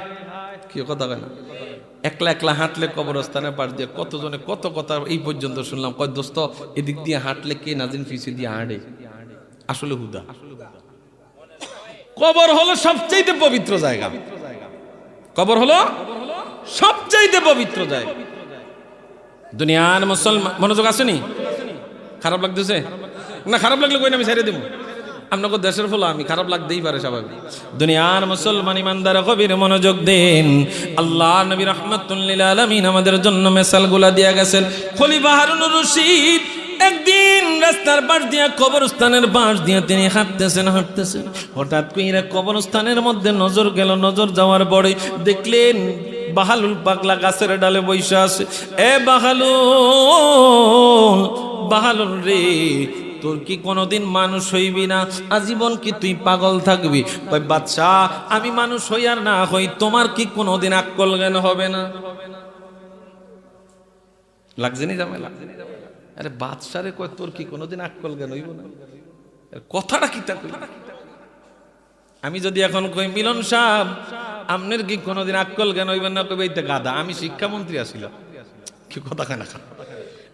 কি কথা কয় না? একলা একলা হাঁটলে কবরস্থানের পাশ দিয়ে কতজনে কত কথা এই পর্যন্ত শুনলাম। কয় দোস্ত, এদিক দিয়ে হাঁটলে কে নাজিন পিছিয়ে দিয়ে হাঁটে। আসলে হুদা। কবর হলো সবচেয়ে পবিত্র জায়গা। কবর হলো সবচেয়ে পবিত্র জায়গা। দুনিয়ার মুসলমান, মনোযোগ আসেনি? খারাপ লাগতেছে না? খারাপ লাগলে কই না, আমি ছেড়ে দেবো। আপনাকে দেশের ফলো, আমি খারাপ লাগতেই পারে স্বাভাবিক। দুনিয়ার মুসলমান ইমানদার গভীর মনোযোগ দেন। আল্লাহ নবী রাহমাতুল লিল আলামিন আমাদের জন্য মিসালগুলা দিয়া গেছেন। খলিফা হারুনুর রশিদ একদিন রাস্তার পাশ দিয়া, কবরস্থানের পাশ দিয়া তিনি হাঁটতেছেন। হঠাৎ কইরা কবরস্থানের মধ্যে নজর গেল। নজর যাওয়ার পরে দেখলেন বাহালুল পাগলা গাছের ডালে বইসা আছে। এ বাহালুল রে, তোর কি কোনোদিন মানুষ হইবি না? আজীবন কি তুই পাগল থাকবি? কই বাদশা, আমি মানুষ হই আর না হই, তোমার কি কোনোদিন আক্কল জ্ঞান হবে না? লাগছে নি ঝামেলা? আরে বাদশারে কয়, তোর কি কোনোদিন আক্কল জ্ঞান হইব না? কথাটা কি তা কই? আমি যদি এখন কই, মিলন সাহেব, আপনার কি কোনোদিন আক্কল জ্ঞান হইবেন না? কইবে এইটা গাধা, আমি শিক্ষামন্ত্রী আছিলাম। কি কথা কয় না?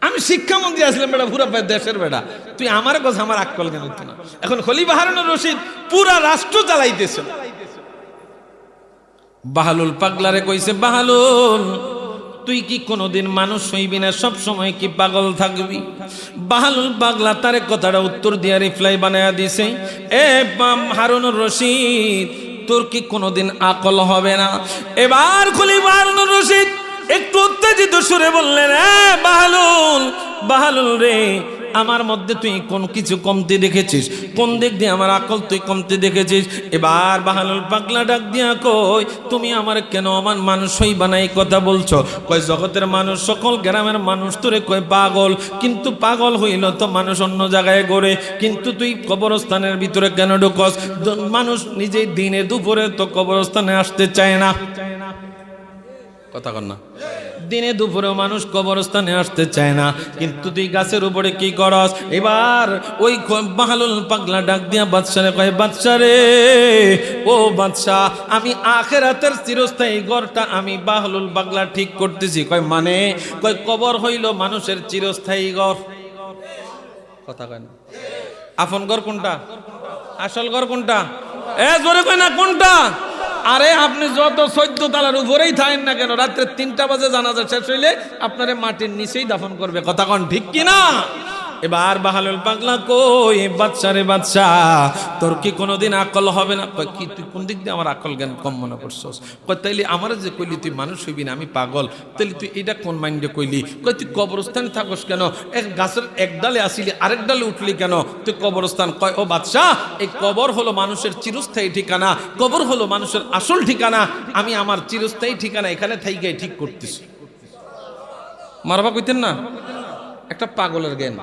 আমি শিক্ষামন্ত্রী আসলাম বেটা, পুরা দেশের বেটা, তুই আমার কথা আমার আক্কল জ্ঞান হইতো না। এখন খলিফা হারুনুর রশিদ পুরা রাষ্ট্র চালাইতেছে। বাহালুল পাগলারে কইছে, বাহালুল, তুই কি কোনোদিন মানুষ হইবি না? সব সময় কি পাগল থাকবি? বাহালুল পাগলা তারে কথাটা উত্তর দিয়া রিপ্লাই বানায়া দিছে, এ হারুনুর রশিদ, তোর কি কোনোদিন আকল হবে না? এবার খলিফা হারুনুর রশিদ একটু উত্তেজিত সুরে বললেন, বাহালুল রে, আমার মধ্যে তুই কোন কিছু কমতি দেখেছিস? কোন দিক দিয়ে আমার আকল তুই কমতি দেখেছিস? এবার বাহালুল পাগলা ডাক দিয়া কই, তুমি আমার কেন আমার মানুষ হইবা না এই কথা বলছো? কয়, জগতের মানুষ, সকল গ্রামের মানুষ তোরে কয় পাগল, কিন্তু পাগল হইল তো মানুষ অন্য জায়গায় গড়ে, কিন্তু তুই কবরস্থানের ভিতরে কেন ঢুকস? মানুষ নিজেই দিনে দুপুরে তো কবরস্থানে আসতে চায় না। কথা কন না? দিনে দুপুরেও মানুষ কবরস্থানে আসতে চায় না, কিন্তু তুই গাছের উপরে কি করস? এবার ওই বাহালুল পাগলা ডাক দিয়া বাদশারে কয়, বাদশা রে, ও বাদশা, আমি আখিরাতের চিরস্থায়ী ঘরটা আমি বাহালুল পাগলা ঠিক করতেছি। কয় মানে? কয় কবর হইল মানুষের চিরস্থায়ী ঘর। কথা কয় না? আপন ঘর কোনটা? আসল ঘর কোনটা? এ জোরে কয় না কোনটা? আরে আপনি যত 14 তলার উপরেই থাকেন না কেন, রাত্রে 3টা বাজে জানাজা শেষ হইলে আপনারে মাটির নিচেই দাফন করবে। কথা কন ঠিক কিনা? এবার বাহালুল পাগলা কই, বাদশা রে বাদশা, তোর কি কোনোদিন আকল হবে না? কই কি তুই কোন দিক দিয়ে আমার আকল জ্ঞান কম মনে করছস? কই তাইলে আমার যে কইলি তুই মানুষ হইবি না, আমি পাগল, তাইলে তুই এটা কোন মাইন্ডে কইলি? কই তুই কবরস্থানে থাকস কেন? এক গাছের এক ডালে আসিলি আরেক ডালে উঠলি কেন? তুই কবরস্থান। কয় ও বাদশা, এই কবর হলো মানুষের চিরস্থায়ী ঠিকানা, কবর হলো মানুষের আসল ঠিকানা, আমি আমার চিরস্থায়ী ঠিকানা এখানে থাইকে ঠিক করতেছি। মারবা কইতেন না, একটা পাগলের জ্ঞান।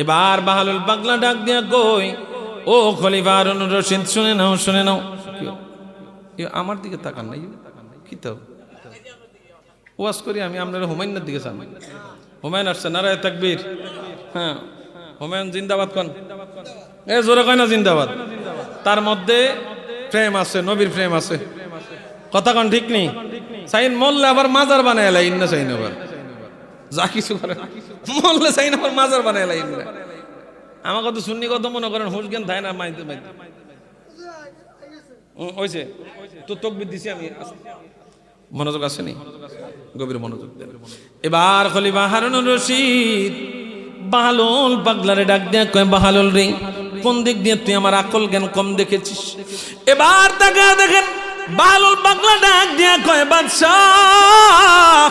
এবার বাহালুল পাগলা ডাক দিয়া কই, ও খলিফা হারুনুর রশিদ, শুনে নাও শুনে নাও। আমার দিকে তাকান নাই কি তো ওয়াজ করি আমি, আপনারা হুমায়ুনের দিকে চান। হুমায়ুন আসছে, নারায়ে তাকবীর। হ্যাঁ, হুমায়ুন জিন্দাবাদ কন, এ জোরে কয় না জিন্দাবাদ। তার মধ্যে প্রেম আছে, নবীর প্রেম আছে, কথা কন ঠিক নেই। সাইন মল্লে আবার মাজার বানায় এলাই ইন্না, সাইন আবার যা কিছু করে মল্লে সাইন আবার মাজার বানায় এলাই ইন্না। আমার কত সুন্নি কত মনে করেন হুশ জ্ঞান থাকে না, মাইতে মাইতে হয়েছে তো তকবির দিছি আমি। মনোযোগ আসেনি, গভীর মনোযোগ দেন। এবার খলিফা হারুনুর রশিদ বাহালুল পাগলারে ডাক দিয়া কয়, বাহালুল রে, কোন দিক দিয়ে তুই আমার আকল জ্ঞান কম দেখেছিস? এবার তাকা দেখেন, বাহালুল পাগলা ডাক দিয়া কয়, বাদশাহ,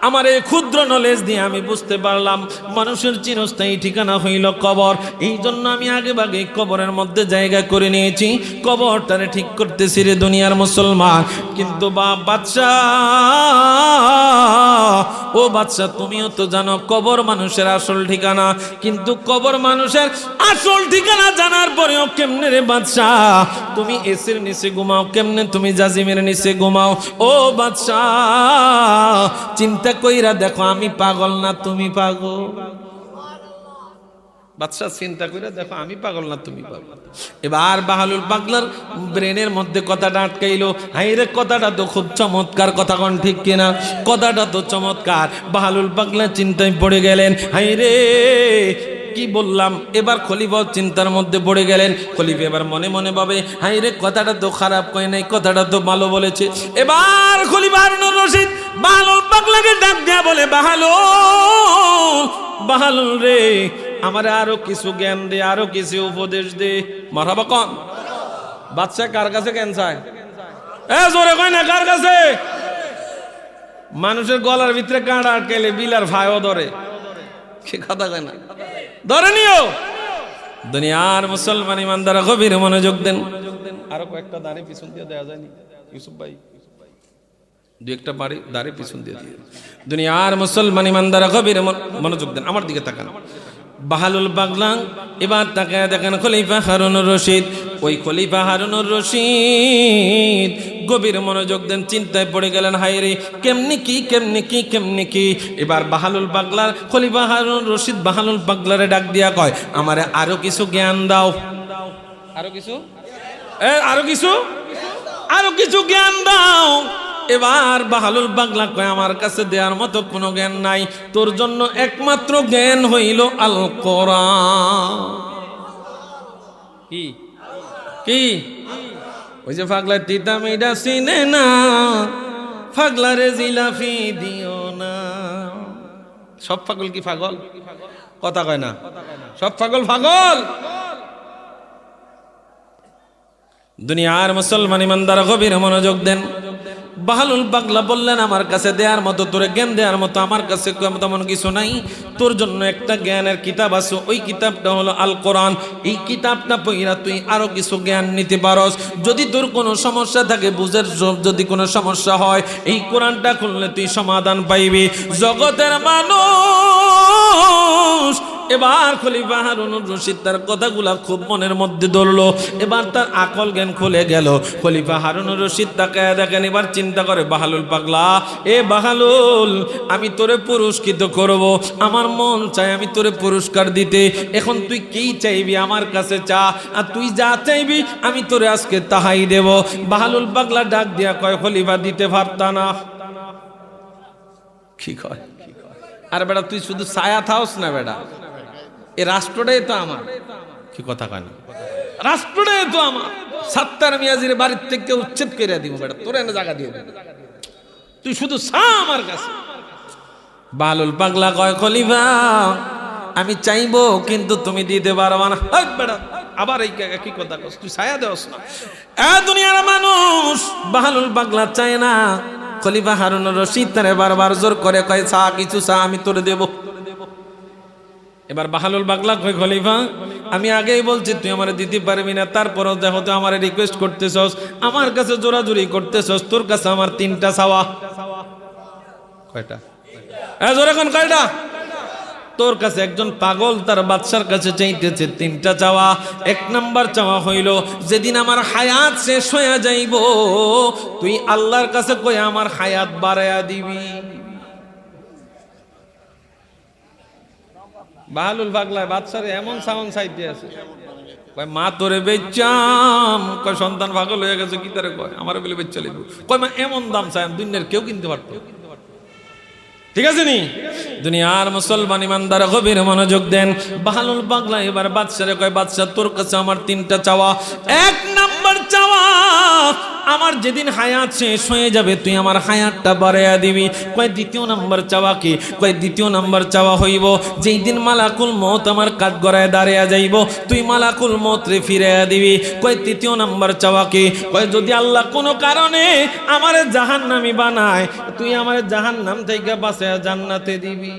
আমার এই ক্ষুদ্র নলেজ দিয়ে আমি বুঝতে পারলাম মানুষের চিরস্থায়ী ঠিকানা হইল কবর। এই জন্য আমি আগে ভাগে কবরের মধ্যে জায়গা করে নিয়েছি, কবরটারে ঠিক করতেছি রে দুনিয়ার মুসলমান। কিন্তু বাদশাহ, ও বাদশাহ, তুমিও তো জানো কবর মানুষের আসল ঠিকানা, কিন্তু কবর মানুষের আসল ঠিকানা জানার পরেও কেমনে রে বাদশাহ তুমি এসির নিচে ঘুমাও, কেমনে তুমি জাজিমের নিচে ঘুমাও? ও বাদশাহ, চিন্তা কইরা দেখো আমি পাগল না তুমি পাগল? বাদশা চিন্তা কইরা দেখো আমি পাগল না তুমি পাগল? এবার বাহালুল পাগলার ব্রেনের মধ্যে কথাটা আটকাইলো, হাইরে কথাটা তো খুব চমৎকার, কথা কোন ঠিক কিনা? কথাটা তো চমৎকার। বাহালুল পাগলা চিন্তায় পড়ে গেলেন, হাইরে কি বললাম। এবার খলিফা চিন্তার মধ্যে পড়ে গেলেন। খলিফা এবার মনে মনে ভাবে, হাইরে কথাটা তো খারাপ কয় নাই, কথাটা তো ভালো বলেছে। এবার খলিফা হারুনুর রশিদ বাহালুল পাগলাকে ডাক দেয়া বলে, বাহালুল, বাহালুল রে, আমারে আরো কিছু জ্ঞান দে, আরো কিছু উপদেশ দে। মারহাবা কন। বাদশা কার কাছে জ্ঞান চায়? এ জোরে কয় না, কার কাছে? মানুষের গলার ভিতরে কাঁটা আটকাইলে বিলার ভাইও ধরে, কি কথা কয় না, ধরে নিও। দুনিয়ার মুসলমান ইমানদার গভীর মনোযোগ দেন। আরো কয়েকটা দাঁড়ি পিছন দিয়ে দেওয়া যায়নি ইউসুফ ভাই? দু একটা বাড়ি দাঁড়ি পিছন দিয়ে দিয়ে। দুনিয়ার মুসলমান ইমানদার গভীর মনোযোগ দেন, আমার দিকে তাকান। বাহালুল পাগলা এবার তাকায় দেখেন খলিফা হারুনুর রশিদ। ওই খলিফা হারুনুর রশিদ গভীর মনোযোগ দেন, চিন্তায় পড়ে গেলেন, হায়রে কেমনি কি কেমনি কি কেমনি কি। এবার বাহালুল পাগলার খলিফা হারুনুর রশিদ বাহালুল পাগলারে ডাক দিয়া কয়, আমারে আরো কিছু জ্ঞান দাও, আরো কিছু, আরো কিছু, আরো কিছু জ্ঞান দাও। এবার বাহালুল পাগলা কয়, আমার কাছে দেওয়ার মতো কোনো জ্ঞান নাই, তোর জন্য একমাত্র জ্ঞান হইল আল কোরআন। কি কি? ওই যে পাগলা তিতা মিডা চিনে না, পাগলারে জিলাফি দিও না। সব পাগল কি পাগল? কথা কয় না, সব পাগল পাগল। দুনিয়ার মুসলমান ইমানদার গভীর মনোযোগ দেন। বাহালুল পাগলা বললেন, আমার কাছে দেওয়ার মতো, তোরে জ্ঞান দেওয়ার মতো আমার কাছে তেমন কিছু নাই। তোর জন্য একটা জ্ঞানের কিতাব আছে, ওই কিতাবটা হলো আল কোরআন। এই কিতাবটা পড়িয়া তুই আরো কিছু জ্ঞান নিতে পারস। যদি তোর কোনো সমস্যা থাকে, বুঝের যদি কোনো সমস্যা হয়, এই কোরআনটা খুললে তুই সমাধান পাইবি। জগতের মানুষ এবার খলিফা হারুনুর রশিদ তার কথাগুলা খুব মনের মধ্যে ধরলো। এবার তার আকল জ্ঞান খুলে গেল। খলিফা হারুনুর রশিদ তাকায় দেখেন, এবার চিন্তা করে, বাহালুল পাগলা, এ বাহালুল, আমি তোরে পুরস্কৃত করব, আমার মন চায় আমি তোরে পুরস্কার দিতে। এখন তুই কি চাইবি আমার কাছে চা, আর তুই যা চাইবি আমি তোরে আজকে তাহাই দেব। বাহালুল পাগলা ডাক দিয়া কয়, খলিফা দিতে পারতা না? কি কয়? আর বেটা তুই শুধু ছায়া থাওস না বেটা, এই রাষ্ট্রটাই তো আমার। কি কথা কয় না, রাষ্ট্রটাই তো আমার। সাত্তার মিয়াজির বাড়ির থেকে উচ্ছেদ করে দিব বেটা, তোর এনে জায়গা দিয়ে দেব, তুই শুধু ছা আমার কাছে। বাহালুল পাগলা কয়, খলিফা আমি চাইবো কিন্তু তুমি দিতে পারবা না। হাই বেটা, আবার এই কি কথা কস, তুই ছায়া দেওস না। দুনিয়ার মানুষ বাহলুল পাগলা চায় না। খলিফা হারুনুর রশিদ তারে বারবার জোর করে কয়, চা কিছু চা আমি তোরে দেব। এবার বাহলুল পাগলা কয়, খলিফা আমি আগেই বলছি তুই আমারে দিতে পারবি না, তারপরও দেখো তো আমারে রিকোয়েস্ট করতেছস, আমার কাছে জোরাজুরি করতেছস, তোর কাছে আমার 3টা চাওয়া। কয়টা? জোরে কোন কয়টা? তোর কাছে একজন পাগল তার বাদশার কাছে চাইতেছে 3টা চাওয়া। 1 নাম্বার চাওয়া হইল, যেদিন আমার হায়াত শেষ হয়ে যাইব তুই আল্লাহর কাছে কই আমার হায়াত বাড়ায়া দিবি। বাহলুল পাগলা বাদশারে এমন সাউন্ড চাইতে আছে, কয় মা তোরে বেচাম। কয় সন্তান পাগল হয়ে গেছে কি তারে কয়, আমার বলে বেচা লিব। কয় মা এমন দাম চাই দুনিয়ার কেউ কিনতে পারতো। ঠিক আছে নি? দুনিয়ার মুসলমান ইমানদার গভীর মনোযোগ দেন। বাহলুল পাগলা এবার বাদশারে কয়, বাদশা তোর কাছে আমার 3টা চাওয়া। 1 নাম্বার চাওয়া, আমার যেদিন হায়াত শেষ হয়ে যাবে তুই আমার হায়াতটা বাড়াইয়া দিবি। কয় 2য় নাম্বার চাওয়া কি? কয় 2য় নাম্বার চাওয়া হইব, যেই দিন মালাকুল মউত আমার কাঠগড়ায় দাঁড়াইয়া যাইব তুই মালাকুল মউত রে ফিরাইয়া দিবি। কয় 3য় নাম্বার চাওয়া কি? কয় যদি আল্লাহ কোনো কারণে আমারে জাহান্নামী বানায় তুই আমারে জাহান্নাম থেকে বাঁচাইয়া জান্নাতে দিবি।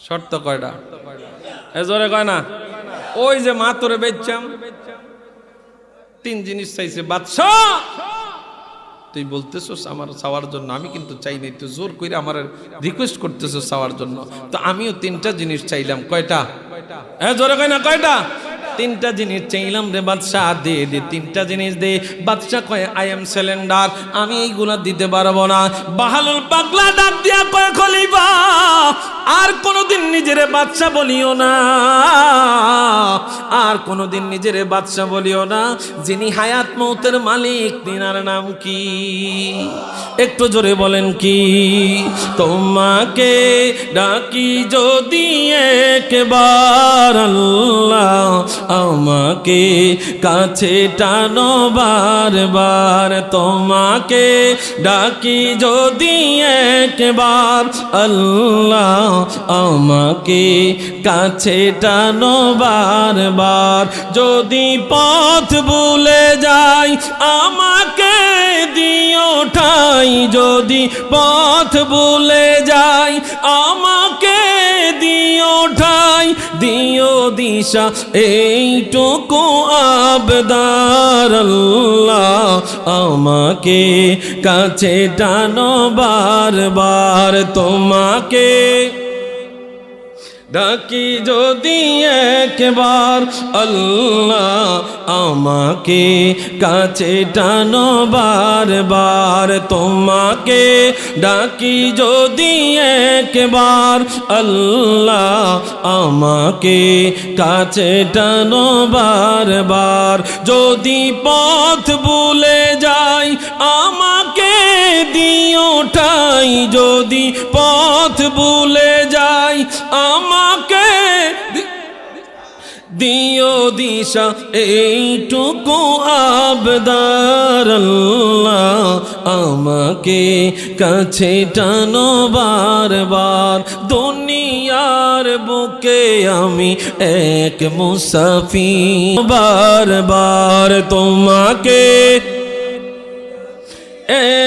শর্ত কয়টা? জোরে কয় না। ওই যে মা তোরে বেচাম 3 জিনিস চাইছে বাদশাহ, তুই বলতেছস আমার চাওয়ার জন্য, আমি কিন্তু চাই নাই, তুই জোর করে আমার রিকোয়েস্ট করতেছস চাওয়ার জন্য, তো আমিও 3টা জিনিস চাইলাম। কয়টা? জোরে কয় না কয়টা? 3টা জিনিস চাইলাম রে বাদশাহ, দে দে 3টা জিনিস দে। বাদশাহ কয় আই এম সিলিন্ডার, আমি এইগুলা দিতে পারবো না। বাহলুল পাগলা ডাক দিয়া কয়, খলিফা আর কোনোদিন নিজেরে বাদশাহ বলিও না, আর কোনোদিন নিজেরে বাদশাহ বলিও না। যিনি হায়াত মউতের মালিক তিনার নাম কি? একটু জোরে বলেন কি? তোমাকে ডাকি যদি একবার আল্লাহ, আমাকে কাছে টানো বারবার। তোমাকে ডাকি যদি একবার আল্লাহ, আমাকে কাছে টানো বারবার। যদি পথ ভুলে যাই আমাকে দিও ঠাই, যদি পথ ভুলে যাই আমাকে দিও ঠাই, দিও দিশা এইটুকু আবদার আল্লাহ, আমাকে কাছে টানো বারবার। তোমাকে ডাকি যদি একবার আল্লাহ, আমাকে কাছে টানো বারবার। তোমাকে ডাকি যদি একবার আল্লাহ, আমাকে কাছে টানো বারবার। যদি পথ ভুলে যাই আমাকে দিও ঠাই, যদি পথ ভুলে যাই আমাকে দিও দিশা এইটুকু আবদার আল্লাহ, আমাকে কাছে টানো বারবার। দুনিয়ার বুকে আমি এক মুসাফির, বারবার তোমাকে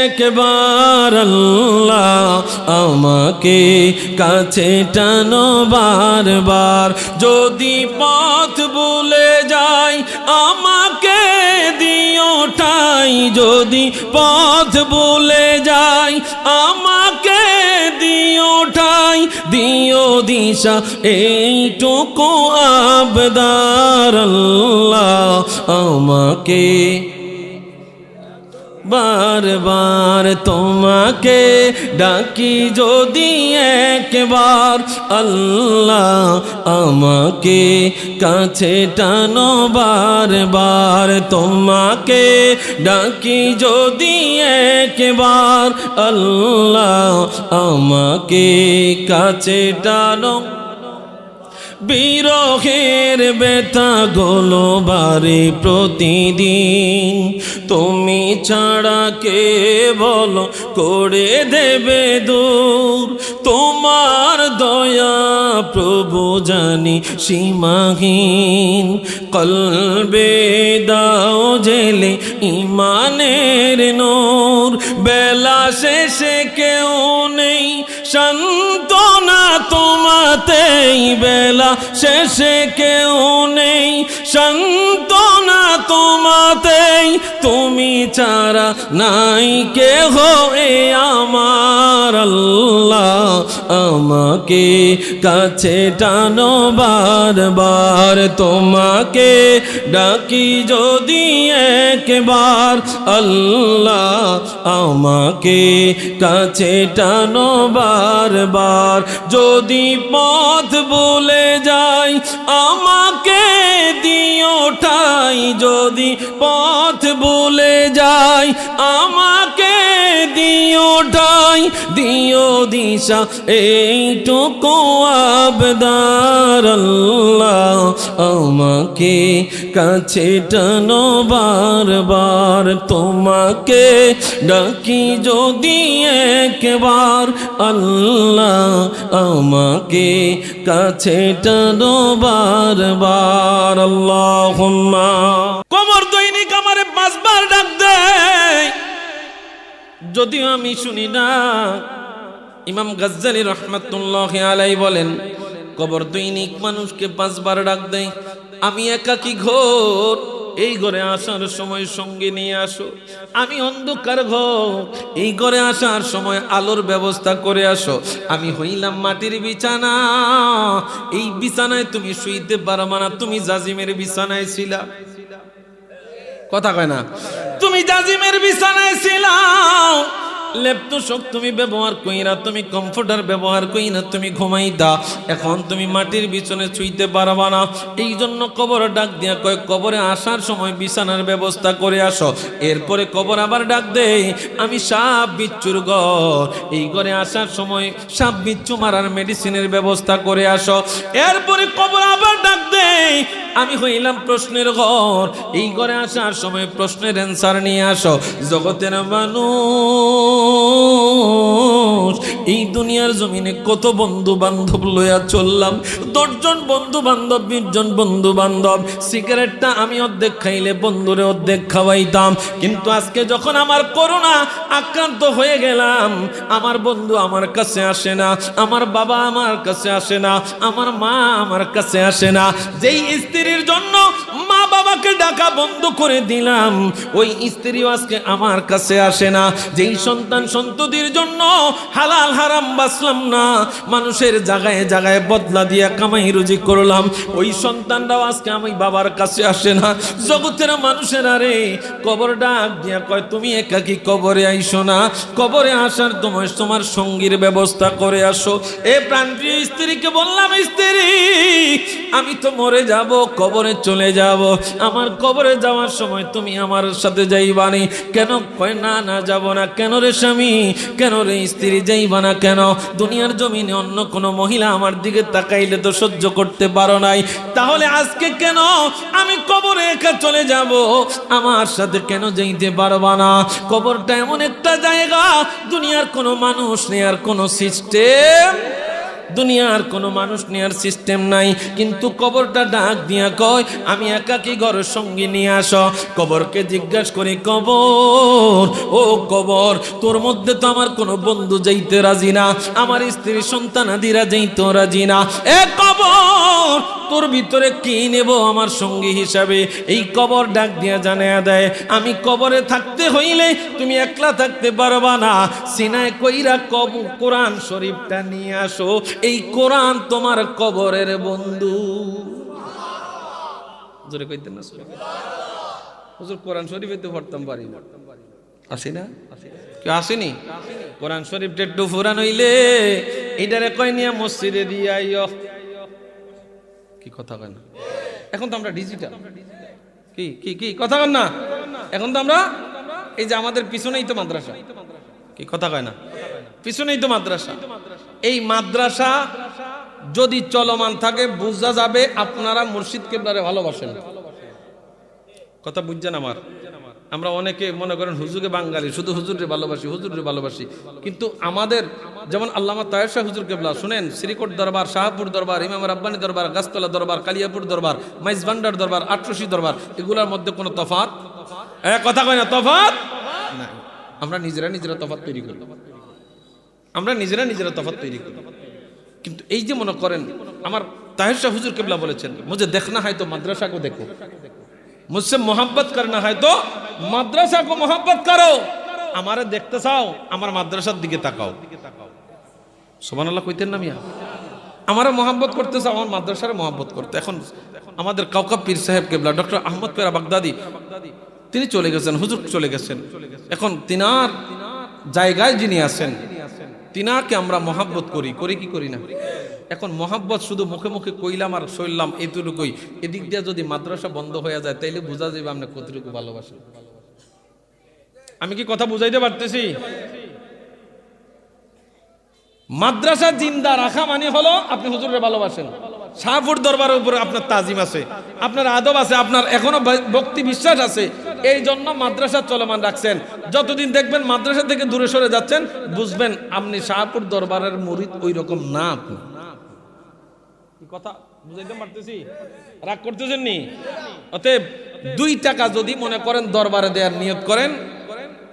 একবার আল্লাহ, আমাকে কাছে টানো বারবার। যদি পথ ভুলে যাই আমাকে দিও ঠাই, যদি পথ ভুলে যাই আমাকে দিও ঠাই, দিও দিশা এইটুকু আবদার আল্লাহ, আমাকে বারবার। তোমাকে ডাকি যদি একবার আল্লাহ, আমাকে কাছে টানো বারবার। তোমাকে ডাকি যদি একবার আল্লাহ, আমাকে কাছে টানো। বিরহের ব্যথা গুলো বারে প্রতিদিন, তুমি ছাড়া কে বলো করে দেবে দূর। তোমার দয়া প্রভু জানি সীমাহীন, কলবে দাও জেলে ইমানের নূর, বেলা শেষে কেউ নেই সান্ত্বনা তোমাতেই, বেলা শেষে কেউ নেই সান্ত্বনা তোমাতেই, তুমি ছাড়া নাই কেহ এ আমার আল্লাহ, আমাকে কাছে টানো বারবার, তোমাকে ডাকি যদি একবার আল্লাহ, আমাকে কাছে টানো বারবার, যদি পথ ভুলে যাই আমাকে দিও ঠাই, যদি পথ ভুলে যাই আমাকে দিও ঠাই, দিও দিশা এইটুকু আবদার আল্লাহ, আমাকে কাছে টানো বারবার, তোমাকে ডাকি যদি একবার আল্লাহ, আমাকে কাছে টানো বারবার। আল্লাহুম্মা কোমর দৈনিক আমারে 5 বার ডাক দেয়, যদিও আমি শুনি না। ইমাম গাজ্জালী রাহমাতুল্লাহি আলাইহি বলেন, কবর দৈনিক মানুষকে 5 বার ডাক দেয়। আমি একাকী ঘর, এই ঘরে আসার সময় সঙ্গে নিয়ে আসো। আমি অন্ধকার ঘর, এই ঘরে আসার সময় আলোর ব্যবস্থা করে আসো। আমি হইলাম মাটির বিছানা, এই বিছানায় তুমি শুইতে পারবা না। তুমি জাজিমের বিছানায় ছিলা, কথা কয় না, তুমি জাজিমের বিছানায় ছিলা, লেপটোশক তুমি ব্যবহার কইরা, তুমি কমফোর্টার ব্যবহার কইরা তুমি ঘুমাইতা। এখন তুমি মাটির বিছানে শুইতে পারবা না। এই জন্য কবর ডাক দিয়া কয়, কবরে আসার সময় বিছানার ব্যবস্থা করে আসো। এরপরে কবর আবার ডাক দেয়, আমি সাপ বিচ্ছুর ঘর, এই ঘরে আসার সময় সাপ বিচ্ছু মারার মেডিসিনের ব্যবস্থা করে আসো। এরপরে কবর আবার ডাক দেয়, আমি হইলাম প্রশ্নের ঘর, এই ঘরে আসার সময় প্রশ্নের অ্যান্সার নিয়ে আসো। জগতের মানুষ, এই দুনিয়ার জমিনে কত বন্ধু বান্ধব লইয়া চললাম, 10 জন বন্ধু বান্ধব, 20 জন বন্ধু বান্ধব। সিগারেটটা আমি অর্ধেক খাইলে বন্ধুরে অর্ধেক খাওয়াইতাম, কিন্তু আজকে যখন আমার করোনা আক্রান্ত হয়ে গেলাম, আমার বন্ধু আমার কাছে আসে না, আমার বাবা আমার কাছে আসে না, আমার মা আমার কাছে আসে না। যেই স্ত্রীর জন্য মা বাবাকে ডাকা বন্ধ করে দিলাম, ওই স্ত্রীও আজকে আমার কাছে আসে না। যেই সন্তান সন্ততির জন্য হালাল হারাম বাঁচলাম না, মানুষের জায়গায় জায়গায় বদলা দিয়া কামাই রুজি করলাম, ওই সন্তানরাও আজকে আমি বাবার কাছে আসে না। জগতের মানুষেরা রে, কবর ডাক দিয়া কয়, তুমি একাকী কবরে আইসো না, কবরে আসার তোমার সঙ্গীর ব্যবস্থা করে আসো। এ প্রাণপ্রিয় স্ত্রীকে বললাম, স্ত্রী আমি তো মরে যাব, কবরে চলে যাব, আমার কবরে যাওয়ার সময় তুমি আমার সাথে যাইবানি। কেন? কয় না, না যাব না। কেন রে স্বামী, কেন রে স্ত্রী, যাইবা না কেন? দুনিয়ার জমিনে অন্য কোনো মহিলা আমার দিকে তাকাইলে তো সহ্য করতে পারো নাই, তাহলে আজকে কেন আমি কবরে একা চলে যাব? আমার সাথে কেন যাইতে পারবা না? কবরটা এমন একটা জায়গা, দুনিয়ার কোনো মানুষ নেই, আর কোনো সিস্টেম, দুনিয়ার কোনো মানুষ নেয়ার সিস্টেম নাই, কিন্তু কবরটা ডাক দিয়া কয়, আমি একাকী ঘরের সঙ্গে নিয়ে আসো। কবরকে জিজ্ঞাসা করি, কবর, ও কবর, তোর মধ্যে তো আমার কোনো বন্ধু যাইতে রাজি না, আমার স্ত্রী সন্তানাদিরা যাইতে রাজি না, এ কবর তোর ভিতরে কি নেব আমার সঙ্গী হিসাবে? এই কবর ডাক দিয়া জানায়া দেয়, আমি কবরে থাকতে হইলে তুমি একলা থাকতে পারবা না, সিনায় কইরা কোরআন শরীফটা নিয়ে আসো, এই কোরআন তোমার কবরের বন্ধু। জোরে কইতেন না হুজুর, কোরআন শরীফে তো পড়তাম পারি, আসি না? কেউ আসেনি? কোরআন শরীফটা একটু ফুরান হইলে এইটারে কয় নিয়া মসজিদে দিয়ে আইও। কি কথা কয় না? এখন তো আমরা ডিজিটাল, কি কি কি কথা কন না? এখন তো আমরা এই যে আমাদের পিছনেই তো মাদ্রাসা, কি কথা কয় না? পিছনেই তো মাদ্রাসা। এই মাদ্রাসা যদি চলমান থাকে বুঝা যাবে আপনারা মুর্শিদ কেবলারে ভালোবাসেন। কথা বুঝছেন আমার? আমরা অনেকে মনে করেন হুজুরকে বাঙালি, শুধু হুজুরে ভালোবাসি, হুজুরে ভালোবাসি। কিন্তু আমাদের যেমন আল্লামা তাহের শাহ হুজুর কেবলা শুনেন, শ্রীকোট দরবার, শাহপুর দরবার, ইমাম রাব্বানি দরবার, গাছতলা দরবার, কালিয়াপুর দরবার, মাইজভান্ডার দরবার, আটরশি দরবার, এগুলোর মধ্যে কোনো তফাৎ কথা কয় না, তফাৎ না। আমরা নিজেরা তফাৎ তৈরি করি, আমরা নিজেরা তফাৎ তৈরি করি। কিন্তু এই যে মনে করেন আমার তাহের শাহ হুজুর কেবলা বলেছেন, মুঝে দেখনা হয় তো মাদ্রাসা কো দেখো, मुझसे मोहब्बत करना है तो মাদ্রাসা को मोहब्बत करो। আমারে দেখতে চাও, আমার মাদ্রাসার দিকে তাকাও। সুবহানাল্লাহ কইতেন না মিয়া? আমারে মোহাব্বত করতে চাও, আমার মাদ্রাসারে মোহাব্বত করতে। এখন আমাদের কাউকাব পীর সাহেব কেবলা ডক্টর আহমদ পেরা বাগদাদি তিনি চলে গেছেন, হুজুর চলে গেছেন। এখন তিনার জায়গায় যিনি আছেন তিনাকে আমরা মোহাব্বত করি কি করি না? এখন মোহাব্বত শুধু মুখে মুখে কইলাম আর সইলাম এতটুকুই। এদিক দিয়ে যদি মাদ্রাসা বন্ধ হয়ে যায় তাইলে বোঝা যাবে আমরা কতটুকু ভালোবাসি। আমি কি কথা বুঝাইতে পারতেছি? মাদ্রাসা জিন্দা রাখা মানে হলো আপনি হুজুরের ভালোবাসেন, শাহপুর দরবারের উপরে আপনার তাজিম আছে, আপনার আদব আছে, আপনার এখনো ভক্তি বিশ্বাস আছে, এই জন্য মাদ্রাসা চলমান রাখছেন। যতদিন দেখবেন মাদ্রাসা থেকে দূরে সরে যাচ্ছেন, বুঝবেন আপনি শাহপুর দরবারের মুরিদ ওই রকম না। আপনি কথা বুঝাইতে পারতেছি? রাগ করতেছেন নি? অতএব 2 টাকা যদি মনে করেন দরবারে দেওয়ার নিয়ত করেন,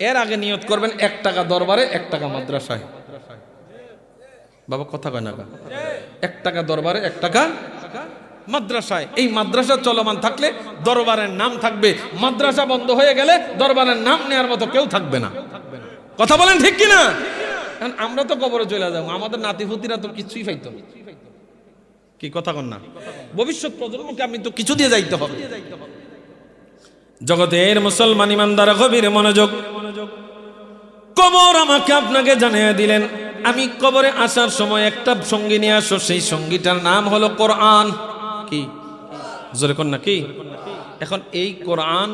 এর আগে নিয়ত করবেন 1 টাকা দরবারে 1 টাকা মাদ্রাসায়। বাবা কথা কয় না? 1 টাকা দরবারে 1 টাকা মাদ্রাসায়। এই মাদ্রাসা চলমান থাকলে দরবারের নাম থাকবে, মাদ্রাসা বন্ধ হয়ে গেলে দরবারের নাম নেওয়ার মতো কেউ থাকবে না। কথা বলেন ঠিক কিনা? কারণ আমরা তো কবরে চলে যাবো, আমাদের নাতিপুতিরা তো কিছুই পাইতো না। কি কথা কন না? ভবিষ্যৎ প্রজন্মকে আমি তো কিছু দিয়ে যাইতে হবে। জগতের মুসলমান ইমানদার গভীর মনোযোগ। কবর আমাকে আপনাকে জানিয়ে দিলেন, আমি কবরে আসার সময় একটা সঙ্গী নিয়ে আসো, সেই সঙ্গীটার নাম হলো কোরআন। কি জোরে কন না কি? এখন এই কোরআন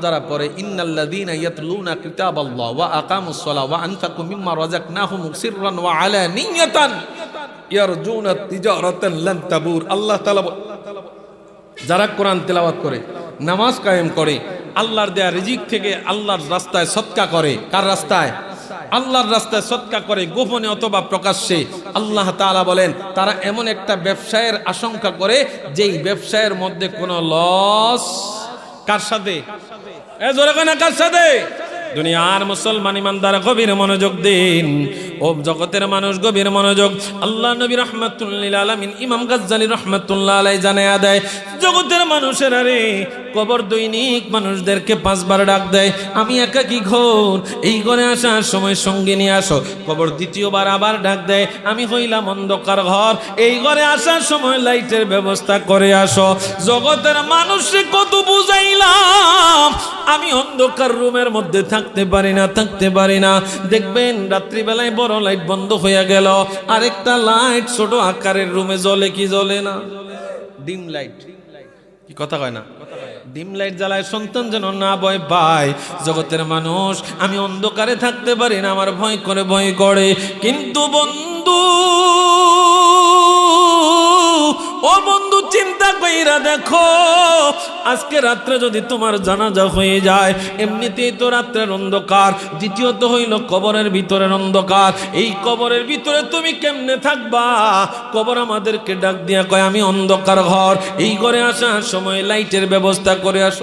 যারা পড়ে ইন্নাল্লাযীনা ইয়াতলুনা কিতাবাল্লাহ ওয়া আকামুস সালাহ ওয়া আনফাকু মিম্মা রাযাকনাহুম সিররান ওয়া আলানিয়াতান ইয়ারজুনা তিজারাতান লান তাবুর। আল্লাহ তাআলা যারা কোরআন তেলাওয়াত করে, নামাজ কায়েম করে, আল্লাহর দেয়া রিজিক থেকে আল্লাহর রাস্তায় সদকা করে, কার রাস্তায়? আল্লাহর রাস্তায় সদকা করে, গোপনে অথবা প্রকাশ্যে। আল্লাহ তাআলা বলেন তারা এমন একটা ব্যবসায়ের আশঙ্কা করে যেই ব্যবসায়ের মধ্যে কোনো লস। কার সাথে? জোরে কয় না কার সাথে? দুনিয়ার মুসলমান ইমানদার গভীর মনোযোগ দিন, ও জগতের মানুষ গভীর মনোযোগ। আল্লাহ নবী রাহমাতুল লিল আলামিন ইমাম গাজ্জালী রাহমাতুল্লাহ আলাইহি জানায়া দেয়, জগতের মানুষের আরে কবর দৈনিক মানুষদেরকে 5 বার ডাক দেয়, আমি একাকী ঘর, এই ঘরে আসার সময় সঙ্গে নিয়ে আসো। কবর 2য়-বার আবার ডাক দেয়, আমি হইলাম অন্ধকার ঘর, এই ঘরে আসার সময় লাইটের ব্যবস্থা করে আসো। জগতের মানুষকে কত বুঝাইলাম, আমি অন্ধকার রুমের মধ্যে থাকতে পারি না। দেখবেন রাত্রিবেলায় বড় লাইট বন্ধ হয়ে গেল, আরেকটা লাইট ছোট আকারের রুমে জ্বলে, কি জ্বলে না? Dim light. কি কথা কয় না? ডিম লাইট জ্বালায় সন্তান যেন না ভয় পায়। জগতের মানুষ, আমি অন্ধকারে থাকতে পারি না, আমার ভয় করে। কিন্তু বন্ধু, ও বন্ধু, চিন্তা কইরা দেখো, আজকে রাত্রে যদি তোমার জানাজা হয়ে যায়, এমনিতেই তো রাত্রের অন্ধকার, দ্বিতীয়ত হইল কবরের ভিতরের অন্ধকার। এই কবরের ভিতরে তুমি কেমনে থাকবা? কবর আমাদেরকে ডাক দিয়া কয়, আমি অন্ধকার ঘর, এই ঘরে আসার সময় লাইটের ব্যবস্থা করে আসো।